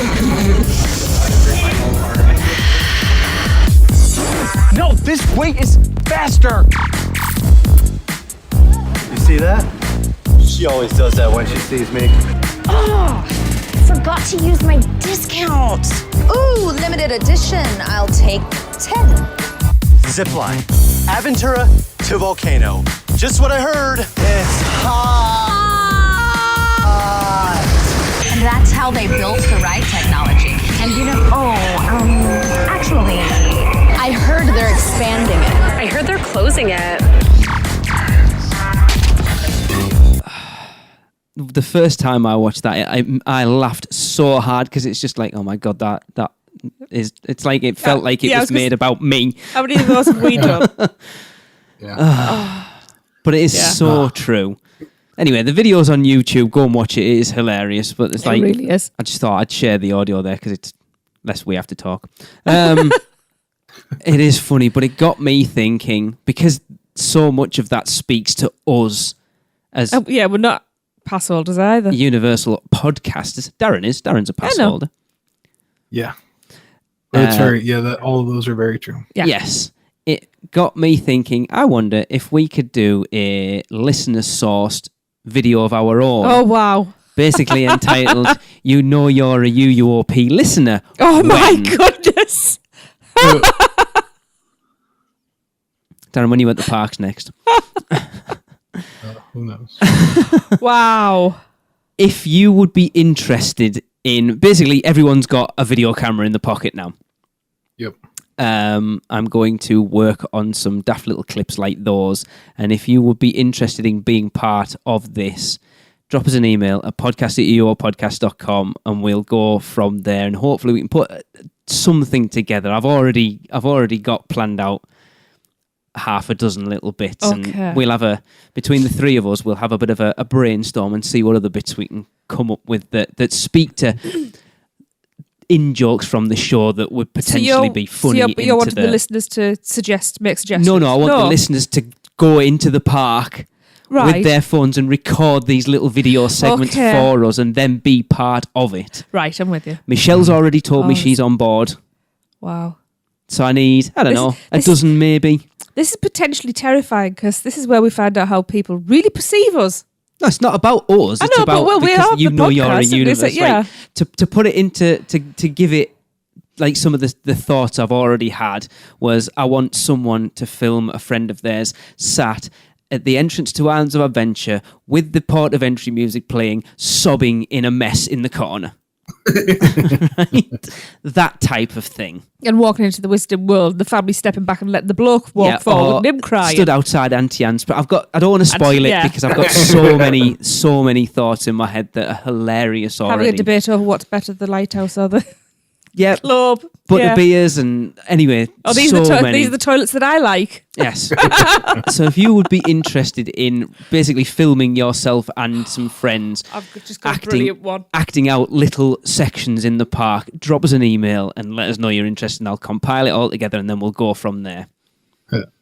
No, this way is faster! You see that? She always does that when she sees me. Oh, forgot to use my discount. Ooh, limited edition. I'll take 10. Zipline. Aventura to Volcano. Just what I heard. It's hot. And that's how they built the ride technology. And Actually, I heard they're expanding it. I heard they're closing it. The first time I watched that, I laughed so hard because it's just like, oh my god, that is. It's like it felt like it was made about me. How many of those have we done? Yeah. But it is so true. Anyway, the video's on YouTube. Go and watch it. It is hilarious. But it's like, really is. I just thought I'd share the audio there because it's less we have to talk. It is funny, but it got me thinking because so much of that speaks to us as We're not pass holders either. Universal podcasters. Darren's a pass holder. Yeah. It's all of those are very true. Yeah. Yes. It got me thinking, I wonder if we could do a listener-sourced video of our own. Oh, wow. Basically entitled, You Know You're a UUOP Listener. Oh, my When? goodness. Darren, when you went to parks next? Who knows? Wow. If you would be interested in... Basically, everyone's got a video camera in the pocket now. Yep. I'm going to work on some daft little clips like those. And if you would be interested in being part of this, drop us an email at podcast@uopodcast.com and we'll go from there. And hopefully we can put something together. I've already got planned out half a dozen little bits. Okay. And we'll have between the three of us, we'll have a bit of a brainstorm and see what other bits we can come up with that speak to in-jokes from the show that would potentially be funny. So you're wanting the listeners to make suggestions? No, I want the listeners to go into the park with their phones and record these little video segments for us and then be part of it. Right, I'm with you. Michelle's already told me she's on board. Wow. So I need, a dozen maybe. This is potentially terrifying because this is where we find out how people really perceive us. No, it's not about us. I know, it's about but we are you the know you're podcast, in universe. yeah. Right? To put it into to give it like some of the thoughts I've already had was I want someone to film a friend of theirs sat at the entrance to Islands of Adventure with the port of entry music playing, sobbing in a mess in the corner. Right? That type of thing. And walking into the wisdom world, the family stepping back and letting the bloke walk forward and him crying. Stood outside Auntie Anne's, but I don't want to spoil it because I've got so many thoughts in my head that are hilarious already. Having a debate over what's better, the lighthouse or the club. Butterbeers and anyway, these are the toilets that I like. Yes. So if you would be interested in basically filming yourself and some friends I've just got a brilliant one. acting out little sections in the park, drop us an email and let us know you're interested and I'll compile it all together and then we'll go from there.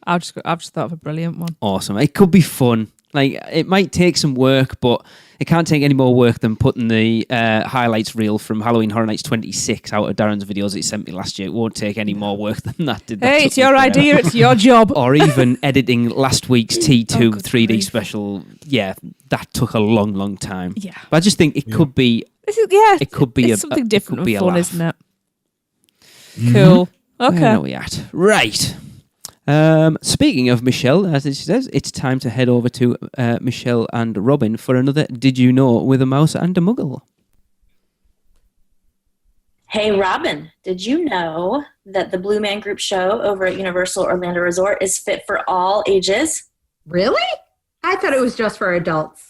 I've just thought of a brilliant one. Awesome. It could be fun. Like, it might take some work, but it can't take any more work than putting the highlights reel from Halloween Horror Nights 26 out of Darren's videos that he sent me last year. It won't take any more work than that. Hey, it's your idea, it's your job. Or even editing last week's T2 3D special. Yeah, that took a long, long time. Yeah. But I just think it could be... It could be something different and fun, isn't it? Mm-hmm. Cool. Okay. Where are we at? Right. Speaking of Michelle, as it says, it's time to head over to Michelle and Robin for another Did You Know with a Mouse and a Muggle. Hey, Robin, did you know that the Blue Man Group show over at Universal Orlando Resort is fit for all ages? Really? I thought it was just for adults.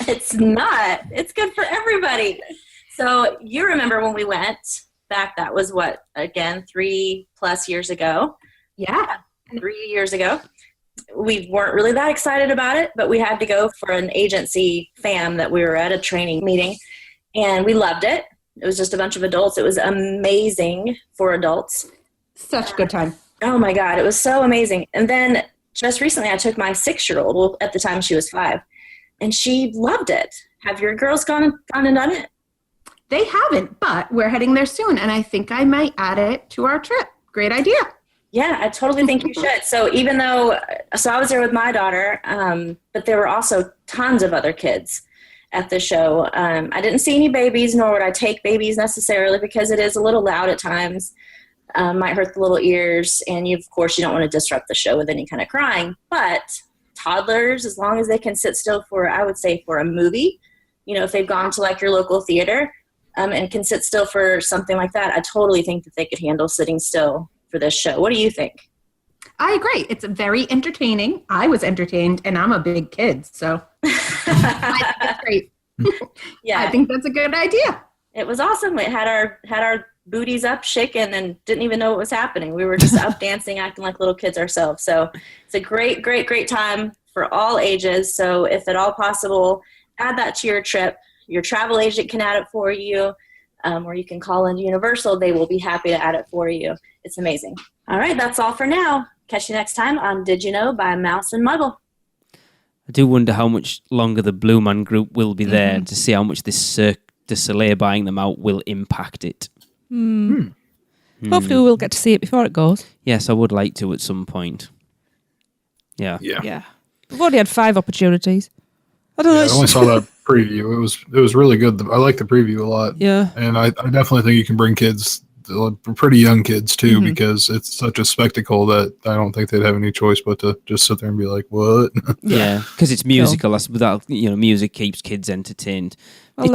It's not. It's good for everybody. So you remember when we went back, that was what, again, 3+ years ago? Yeah. 3 years ago. We weren't really that excited about it, but we had to go for an agency fam that we were at a training meeting, and we loved it. It was just a bunch of adults. It was amazing for adults. Such a good time. Oh my God, it was so amazing. And then just recently I took my 6-year-old, well, at the time she was 5, and she loved it. Have your girls gone and done it? They haven't, but we're heading there soon, and I think I might add it to our trip. Great idea. Yeah, I totally think you should. So I was there with my daughter, but there were also tons of other kids at the show. I didn't see any babies, nor would I take babies necessarily because it is a little loud at times. Might hurt the little ears, and of course you don't want to disrupt the show with any kind of crying. But toddlers, as long as they can sit still for, I would say, for a movie, if they've gone to like your local theater and can sit still for something like that, I totally think that they could handle sitting still for this show. What do you think? I agree. It's very entertaining. I was entertained, and I'm a big kid, so I think it's great. Yeah, I think that's a good idea. It was awesome. We had our booties up, shaking, and didn't even know what was happening. We were just up dancing, acting like little kids ourselves. So it's a great, great, great time for all ages. So if at all possible, add that to your trip. Your travel agent can add it for you. Or you can call into Universal. They will be happy to add it for you. It's amazing. All right, that's all for now. Catch you next time on Did You Know by Mouse and Muggle. I do wonder how much longer the Blue Man Group will be there to see how much this Cirque du Soleil buying them out will impact it. Hopefully we will get to see it before it goes. Yes, I would like to at some point. Yeah. We've already had 5 opportunities. I don't know. I only saw that preview. It was really good. I like the preview a lot. Yeah. And I definitely think you can bring kids pretty young kids too, because it's such a spectacle that I don't think they'd have any choice but to just sit there and be like, "What?" Yeah, because it's musical. That's without music keeps kids entertained. Well,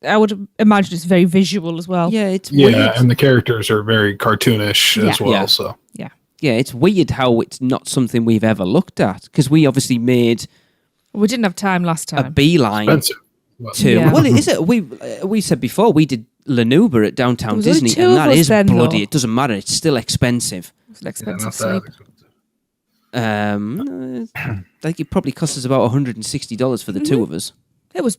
I would imagine it's very visual as well. Yeah, it's weird. And the characters are very cartoonish as well. So yeah, it's weird how it's not something we've ever looked at, because we obviously made. We didn't have time last time. A beeline. Expensive. Well, is it? We said before we did Lanuba at Downtown Disney, and that is bloody. It doesn't matter. It's still expensive. It's an expensive sleep. I think it probably cost us about $160 for the two of us. It was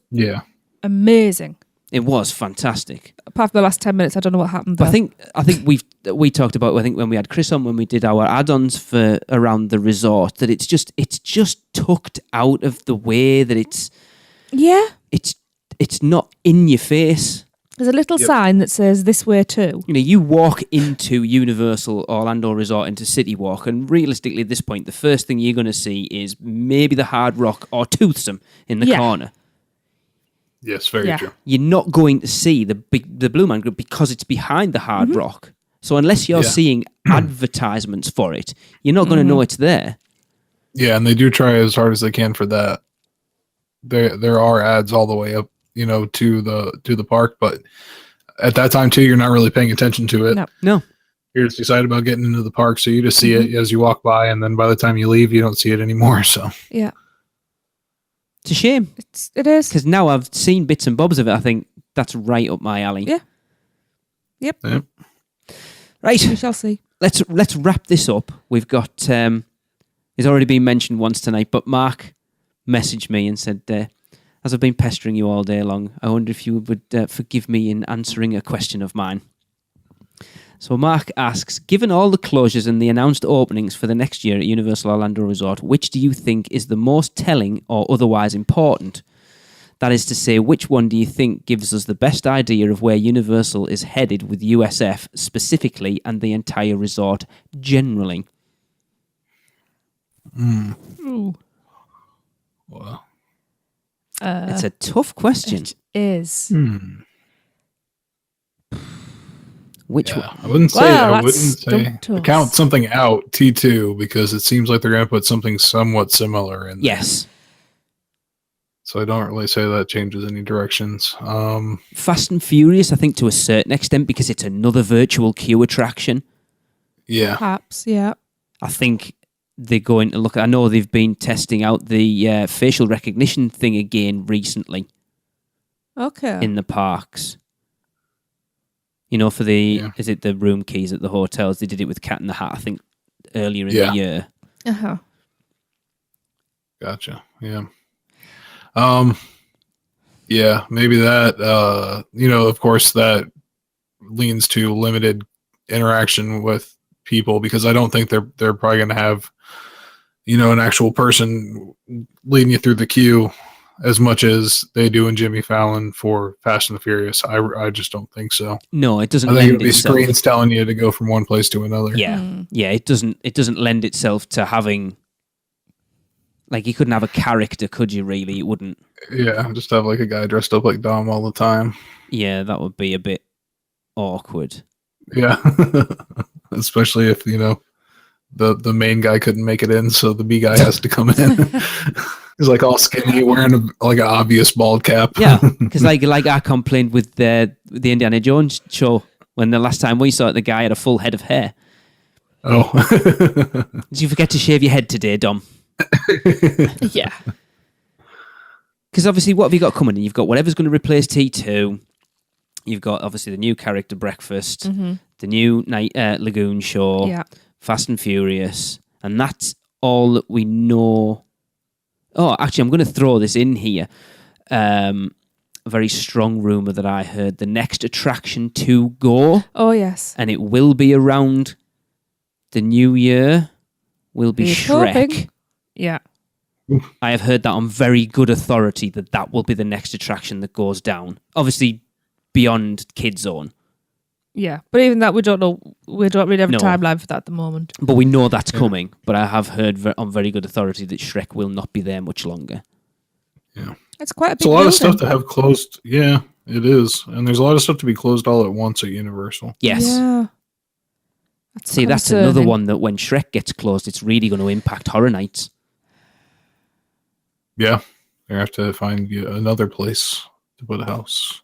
amazing. It was fantastic. Apart from the last 10 minutes, I don't know what happened there. But I think we talked about, I think when we had Chris on, when we did our add-ons for around the resort, that it's just tucked out of the way that it's not in your face. There's a little sign that says this way too. You walk into Universal Orlando Resort, into City Walk, and realistically at this point, the first thing you're going to see is maybe the Hard Rock or Toothsome in the corner. Yes, very true. You're not going to see the Blue Man Group because it's behind the Hard Rock. So unless you're seeing advertisements for it, you're not going to know it's there. Yeah, and they do try as hard as they can for that. There are ads all the way up, to the park, but at that time too, you're not really paying attention to it. No. You're just excited about getting into the park, so you just see it as you walk by, and then by the time you leave, you don't see it anymore. So yeah. It's a shame. It is. Because now I've seen bits and bobs of it. I think that's right up my alley. Yeah. Yep. Right. We shall see. Let's wrap this up. We've got it's already been mentioned once tonight, but Mark messaged me and said, as I've been pestering you all day long, I wonder if you would forgive me in answering a question of mine. So Mark asks, given all the closures and the announced openings for the next year at Universal Orlando Resort, which do you think is the most telling or otherwise important? That is to say, which one do you think gives us the best idea of where Universal is headed with USF specifically and the entire resort generally? Ooh. Well, it's a tough question. It is. Which one? I wouldn't say count something out T2, because it seems like they're going to put something somewhat similar in there. Yes. So I don't really say that changes any directions. Fast and Furious, I think, to a certain extent, because it's another virtual queue attraction. Yeah. Perhaps, yeah. I think they're going to look. I know they've been testing out the facial recognition thing again recently. Okay. In the parks. For is it the room keys at the hotels? They did it with Cat in the Hat, I think, earlier in the year. Uh-huh. Gotcha. Yeah. Yeah, maybe that, of course that leans to limited interaction with people, because I don't think they're probably going to have, an actual person leading you through the queue as much as they do in Jimmy Fallon for Fast and the Furious. I just don't think so. No, it doesn't. I think it'll be screens telling you to go from one place to another. Yeah, yeah. It doesn't lend itself to having. Like, you couldn't have a character, could you? Really, it wouldn't. Yeah, just have like a guy dressed up like Dom all the time. Yeah, that would be a bit awkward. Yeah, especially if the main guy couldn't make it in, so the B guy has to come in. He's like all skinny, wearing an obvious bald cap. Yeah, because like I complained with the Indiana Jones show when the last time we saw it, the guy had a full head of hair. Oh, did you forget to shave your head today, Dom? Yeah. Because obviously, what have you got coming in? You've got whatever's going to replace T2. You've got obviously the new character breakfast, the new night Lagoon show, Fast and Furious, and that's all that we know. Oh, actually, I'm going to throw this in here. A very strong rumor that I heard: the next attraction to go. Oh yes, and it will be around the new year. Will be Shrek. Hoping. Yeah. I have heard that on very good authority that will be the next attraction that goes down. Obviously, beyond Kid Zone. Yeah, but even that, we don't know. We don't really have a timeline for that at the moment. But we know that's coming. But I have heard on very good authority that Shrek will not be there much longer. Yeah, it's quite a big. It's a lot of stuff to have closed. Yeah, it is. And there's a lot of stuff to be closed all at once at Universal. Yes. Yeah. See, that's another one that when Shrek gets closed, it's really going to impact Horror Nights. Yeah. They have to find another place to put a house.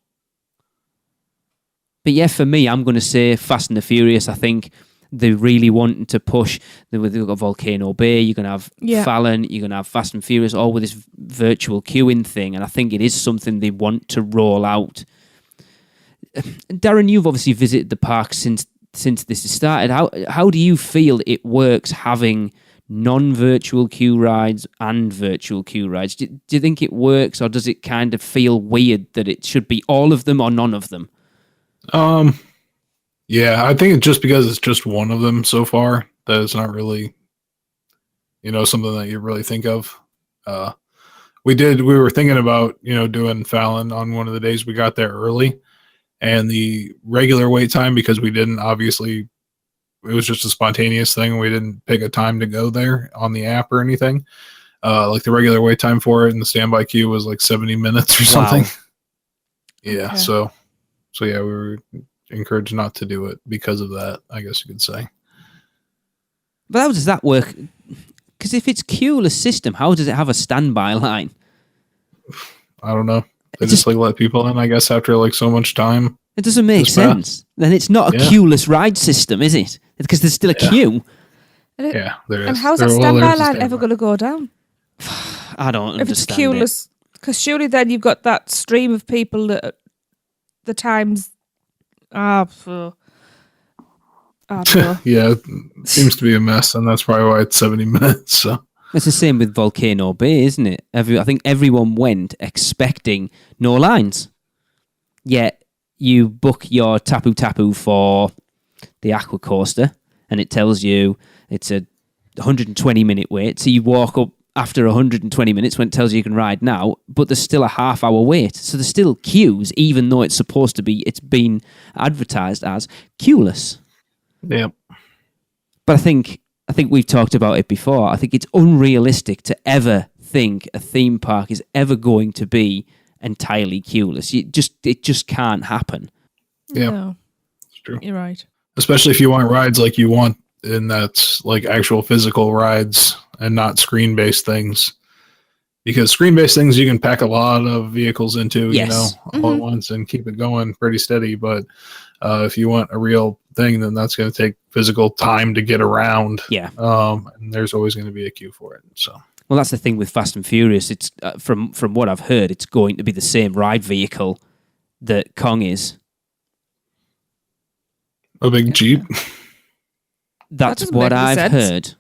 But yeah, for me, I'm going to say Fast and the Furious. I think they're really wanting to push. They've got Volcano Bay, you're going to have Fallon, you're going to have Fast and Furious, all with this virtual queuing thing. And I think it is something they want to roll out. Darren, you've obviously visited the park since this has started. How do you feel it works having non-virtual queue rides and virtual queue rides? Do you think it works, or does it kind of feel weird that it should be all of them or none of them? Yeah, I think it's just because it's just one of them so far that it's not really, something that you really think of. We were thinking about, doing Fallon on one of the days we got there early, and the regular wait time, because we didn't obviously, it was just a spontaneous thing. We didn't pick a time to go there on the app or anything. Like the regular wait time for it and the standby queue was like 70 minutes or something. Yeah. Okay. So yeah, we were encouraged not to do it because of that, I guess you could say. But how does that work? Because if it's queueless system, how does it have a standby line? I don't know. They just like let people in, I guess, after like so much time. It doesn't make sense. Then it's not a queueless ride system, is it? Because there's still a queue. Yeah, there is. And how's that standby line ever going to go down? I don't understand if it's queueless, because surely then you've got that stream of people that the times. I don't know. Yeah, it seems to be a mess, and that's probably why it's 70 minutes. So. It's the same with Volcano Bay, isn't it? I think everyone went expecting no lines. Yet you book your Tapu Tapu for the Aqua Coaster, and it tells you it's a 120-minute wait. So you walk up after 120 minutes when it tells you can ride now, but there's still a half-hour wait. So there's still queues, even though it's supposed to be, it's been advertised as queueless. Yep. But I think we've talked about it before. I think it's unrealistic to ever think a theme park is ever going to be entirely queueless. It just can't happen. Yeah, no. It's true. You're right. Especially if you want rides like you want, and that's like actual physical rides and not screen-based things. Because screen-based things you can pack a lot of vehicles into, all at once and keep it going pretty steady. But if you want a real thing, then that's going to take physical time to get around. Yeah. And there's always going to be a queue for it. So. Well, that's the thing with Fast and Furious. It's from what I've heard, it's going to be the same ride vehicle that Kong is. A big Jeep. That's what I've heard.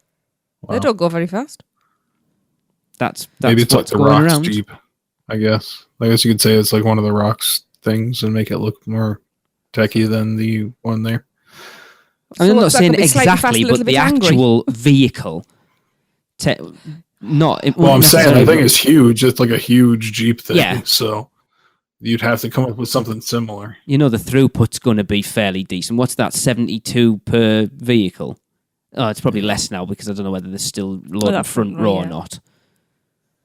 Wow. They don't go very fast. That's maybe it's like the going Rock's around. Jeep. I guess you could say it's like one of the Rock's things and make it look more techy than the one there. I'm not saying exactly, but the actual vehicle. I'm saying the thing is huge. It's like a huge Jeep thing. Yeah. So you'd have to come up with something similar. The throughput's going to be fairly decent. What's that, 72 per vehicle? Oh, it's probably less now because I don't know whether there's still loading front row or not.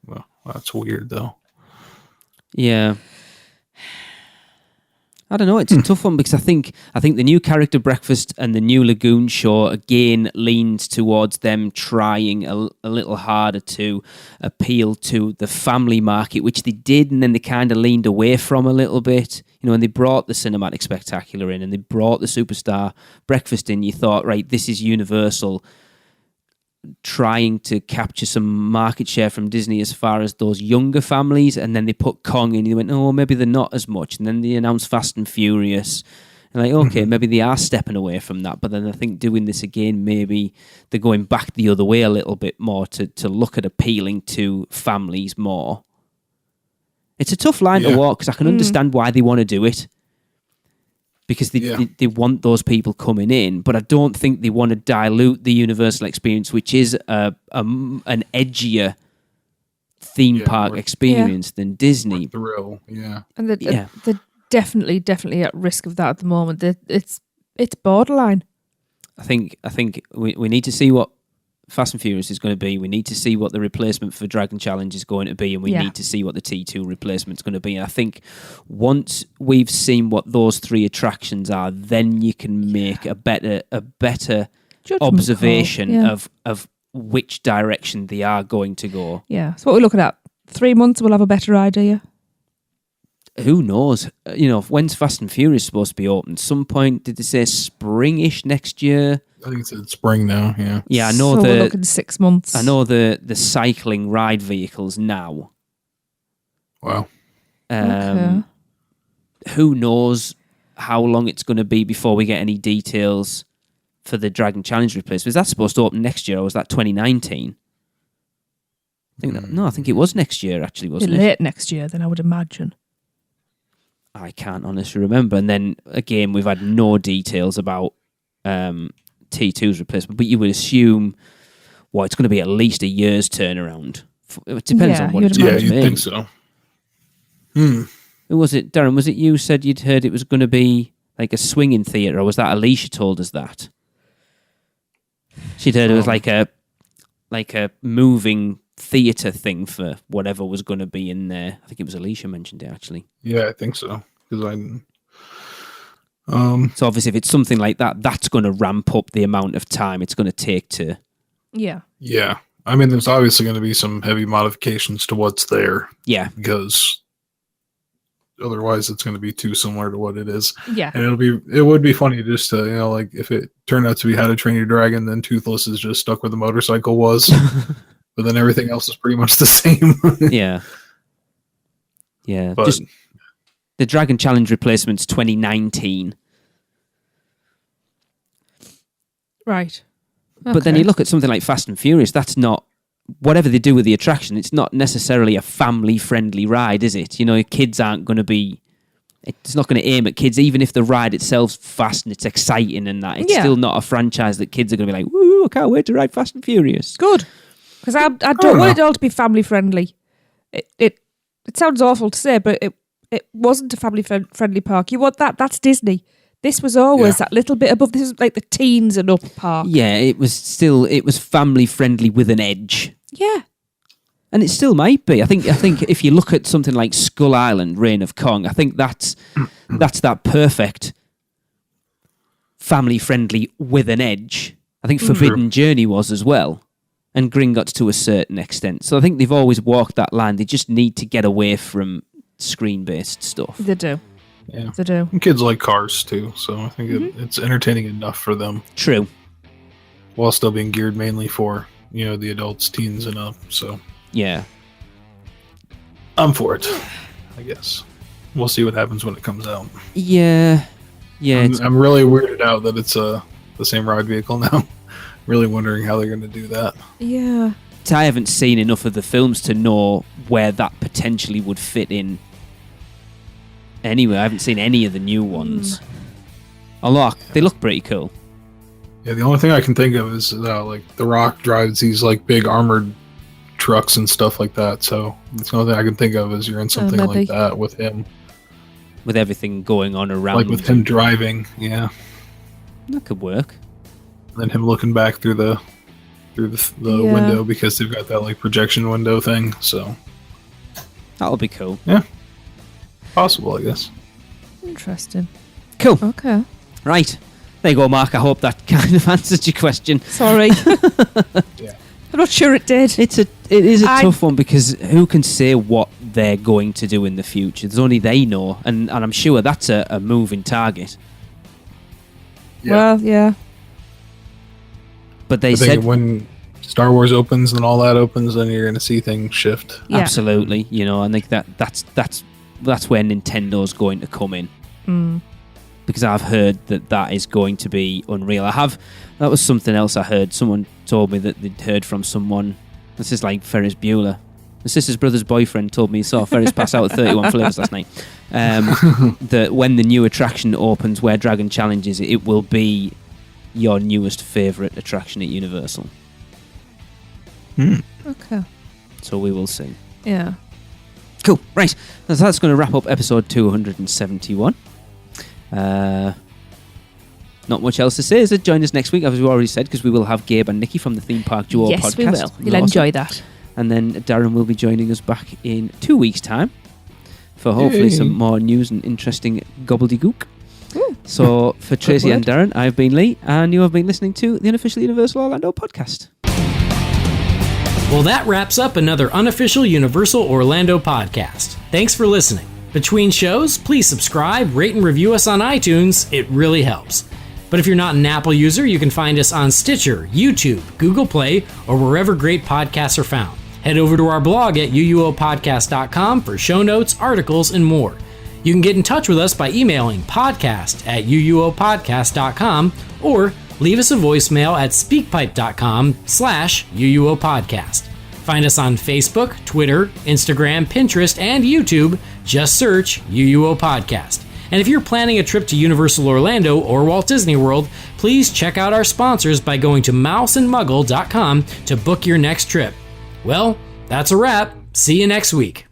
Well, that's weird though. Yeah. I don't know. It's a tough one because I think the new character breakfast and the new lagoon show again leans towards them trying a little harder to appeal to the family market, which they did, and then they kind of leaned away from a little bit. And they brought the cinematic spectacular in, and they brought the superstar breakfast in. You thought, right, this is Universal trying to capture some market share from Disney as far as those younger families, and then they put Kong in and they went, oh, maybe they're not as much, and then they announced Fast and Furious, and okay, maybe they are stepping away from that, but then I think doing this again, maybe they're going back the other way a little bit more to look at appealing to families more. It's a tough line to walk because I can understand why they want to do it, because they want those people coming in, but I don't think they want to dilute the Universal experience, which is an edgier theme park experience than Disney. Thrill, yeah. And they're definitely at risk of that at the moment. It's borderline. I think we need to see what Fast and Furious is going to be. We need to see what the replacement for Dragon Challenge is going to be, and we Yeah. need to see what the T2 replacement is going to be. And I think once we've seen what those 3 attractions are, then you can make a better Judgment observation call, yeah. of which direction they are going to go. Yeah. So what we're looking at, 3 months, we'll have a better idea. Who knows? When's Fast and Furious supposed to be open? Some point, did they say springish next year? I think it's spring now. Yeah. Yeah, I know So we're looking 6 months. I know the cycling ride vehicles now. Wow. Okay. Who knows how long it's going to be before we get any details for the Dragon Challenge replacement? Is that supposed to open next year, or was that 2019? I think it was next year, actually, wasn't it? Late next year, then I would imagine. I can't honestly remember. And then, again, we've had no details about T2's replacement, but you would assume, it's going to be at least a year's turnaround. It depends on what it's going to be. Yeah, you'd think so. Who was it, Darren? Was it you said you'd heard it was going to be like a swinging theatre, or was that Alicia told us that? She'd heard it was like a moving theatre thing for whatever was going to be in there. I think it was Alicia mentioned it, actually. Yeah, I think so. Because so obviously, if it's something like that, that's going to ramp up the amount of time it's going to take to. Yeah. Yeah. I mean, there's obviously going to be some heavy modifications to what's there. Yeah. Because otherwise it's going to be too similar to what it is. Yeah. And it would be funny just to, like if it turned out to be How to Train Your Dragon, then Toothless is just stuck where the motorcycle was. But then everything else is pretty much the same. Yeah. Yeah. But, just the Dragon Challenge replacement's 2019. Right. But then you look at something like Fast and Furious, that's not, whatever they do with the attraction, it's not necessarily a family-friendly ride, is it? Kids aren't going to be, it's not going to aim at kids, even if the ride itself's fast and it's exciting and that. It's still not a franchise that kids are going to be like, woo, I can't wait to ride Fast and Furious. Good. Because I don't want it all to be family-friendly. It sounds awful to say, but it wasn't a family-friendly park. You want that? That's Disney. This was always that little bit above. This is like the teens and up park. Yeah, it was family friendly with an edge. Yeah. And it still might be. I think if you look at something like Skull Island, Reign of Kong, I think that's that perfect family friendly with an edge. I think Forbidden Journey was as well. And Gringotts to a certain extent. So I think they've always walked that line. They just need to get away from screen based stuff. They do. Yeah. They do. And kids like cars too, so I think it's entertaining enough for them. True. While still being geared mainly for, the adults, teens and up, so. Yeah. I'm for it, I guess. We'll see what happens when it comes out. Yeah. Yeah. I'm really weirded out that it's the same ride vehicle now. Really wondering how they're going to do that. Yeah. I haven't seen enough of the films to know where that potentially would fit in. Anyway, I haven't seen any of the new ones. Although they look pretty cool. Yeah, the only thing I can think of is like The Rock drives these like big armored trucks and stuff like that. So it's the only thing I can think of is you're in something like that with him. With everything going on around. Like with him driving, yeah. That could work. And then him looking back through the window because they've got that like projection window thing. So that'll be cool. Yeah. Possible, I guess. Interesting. Cool. Okay. Right. There you go, Mark. I hope that kind of answered your question. Sorry. Yeah. I'm not sure it did. It is a tough one because who can say what they're going to do in the future? There's only they know, and I'm sure that's a moving target. Yeah. Well, yeah. But they I think said when Star Wars opens and all that opens, then you're going to see things shift. Yeah. Absolutely. I think that's where Nintendo's going to come in. Because I've heard that is going to be unreal. That was something else I heard. Someone told me that they'd heard from someone. This is like Ferris Bueller. My sister's brother's boyfriend told me he saw Ferris pass out at 31 Flavors last night. That when the new attraction opens where Dragon Challenge is, it will be your newest favourite attraction at Universal. Okay. So we will see. Yeah. Cool. Right. So that's going to wrap up episode 271. not much else to say, is it? Join us next week, as we already said, because we will have Gabe and Nikki from the Theme Park Duo podcast. Yes, we will. You'll enjoy that. And then Darren will be joining us back in 2 weeks' time for hopefully some more news and interesting gobbledygook. So for Tracy and Darren, I've been Lee, and you have been listening to the Unofficial Universal Orlando podcast. Well, that wraps up another Unofficial Universal Orlando podcast. Thanks for listening. Between shows, please subscribe, rate, and review us on iTunes. It really helps. But if you're not an Apple user, you can find us on Stitcher, YouTube, Google Play, or wherever great podcasts are found. Head over to our blog at uuopodcast.com for show notes, articles, and more. You can get in touch with us by emailing podcast@uuopodcast.com or leave us a voicemail at speakpipe.com/uuopodcast. Find us on Facebook, Twitter, Instagram, Pinterest, and YouTube. Just search UUO Podcast. And if you're planning a trip to Universal Orlando or Walt Disney World, please check out our sponsors by going to mouseandmuggle.com to book your next trip. Well, that's a wrap. See you next week.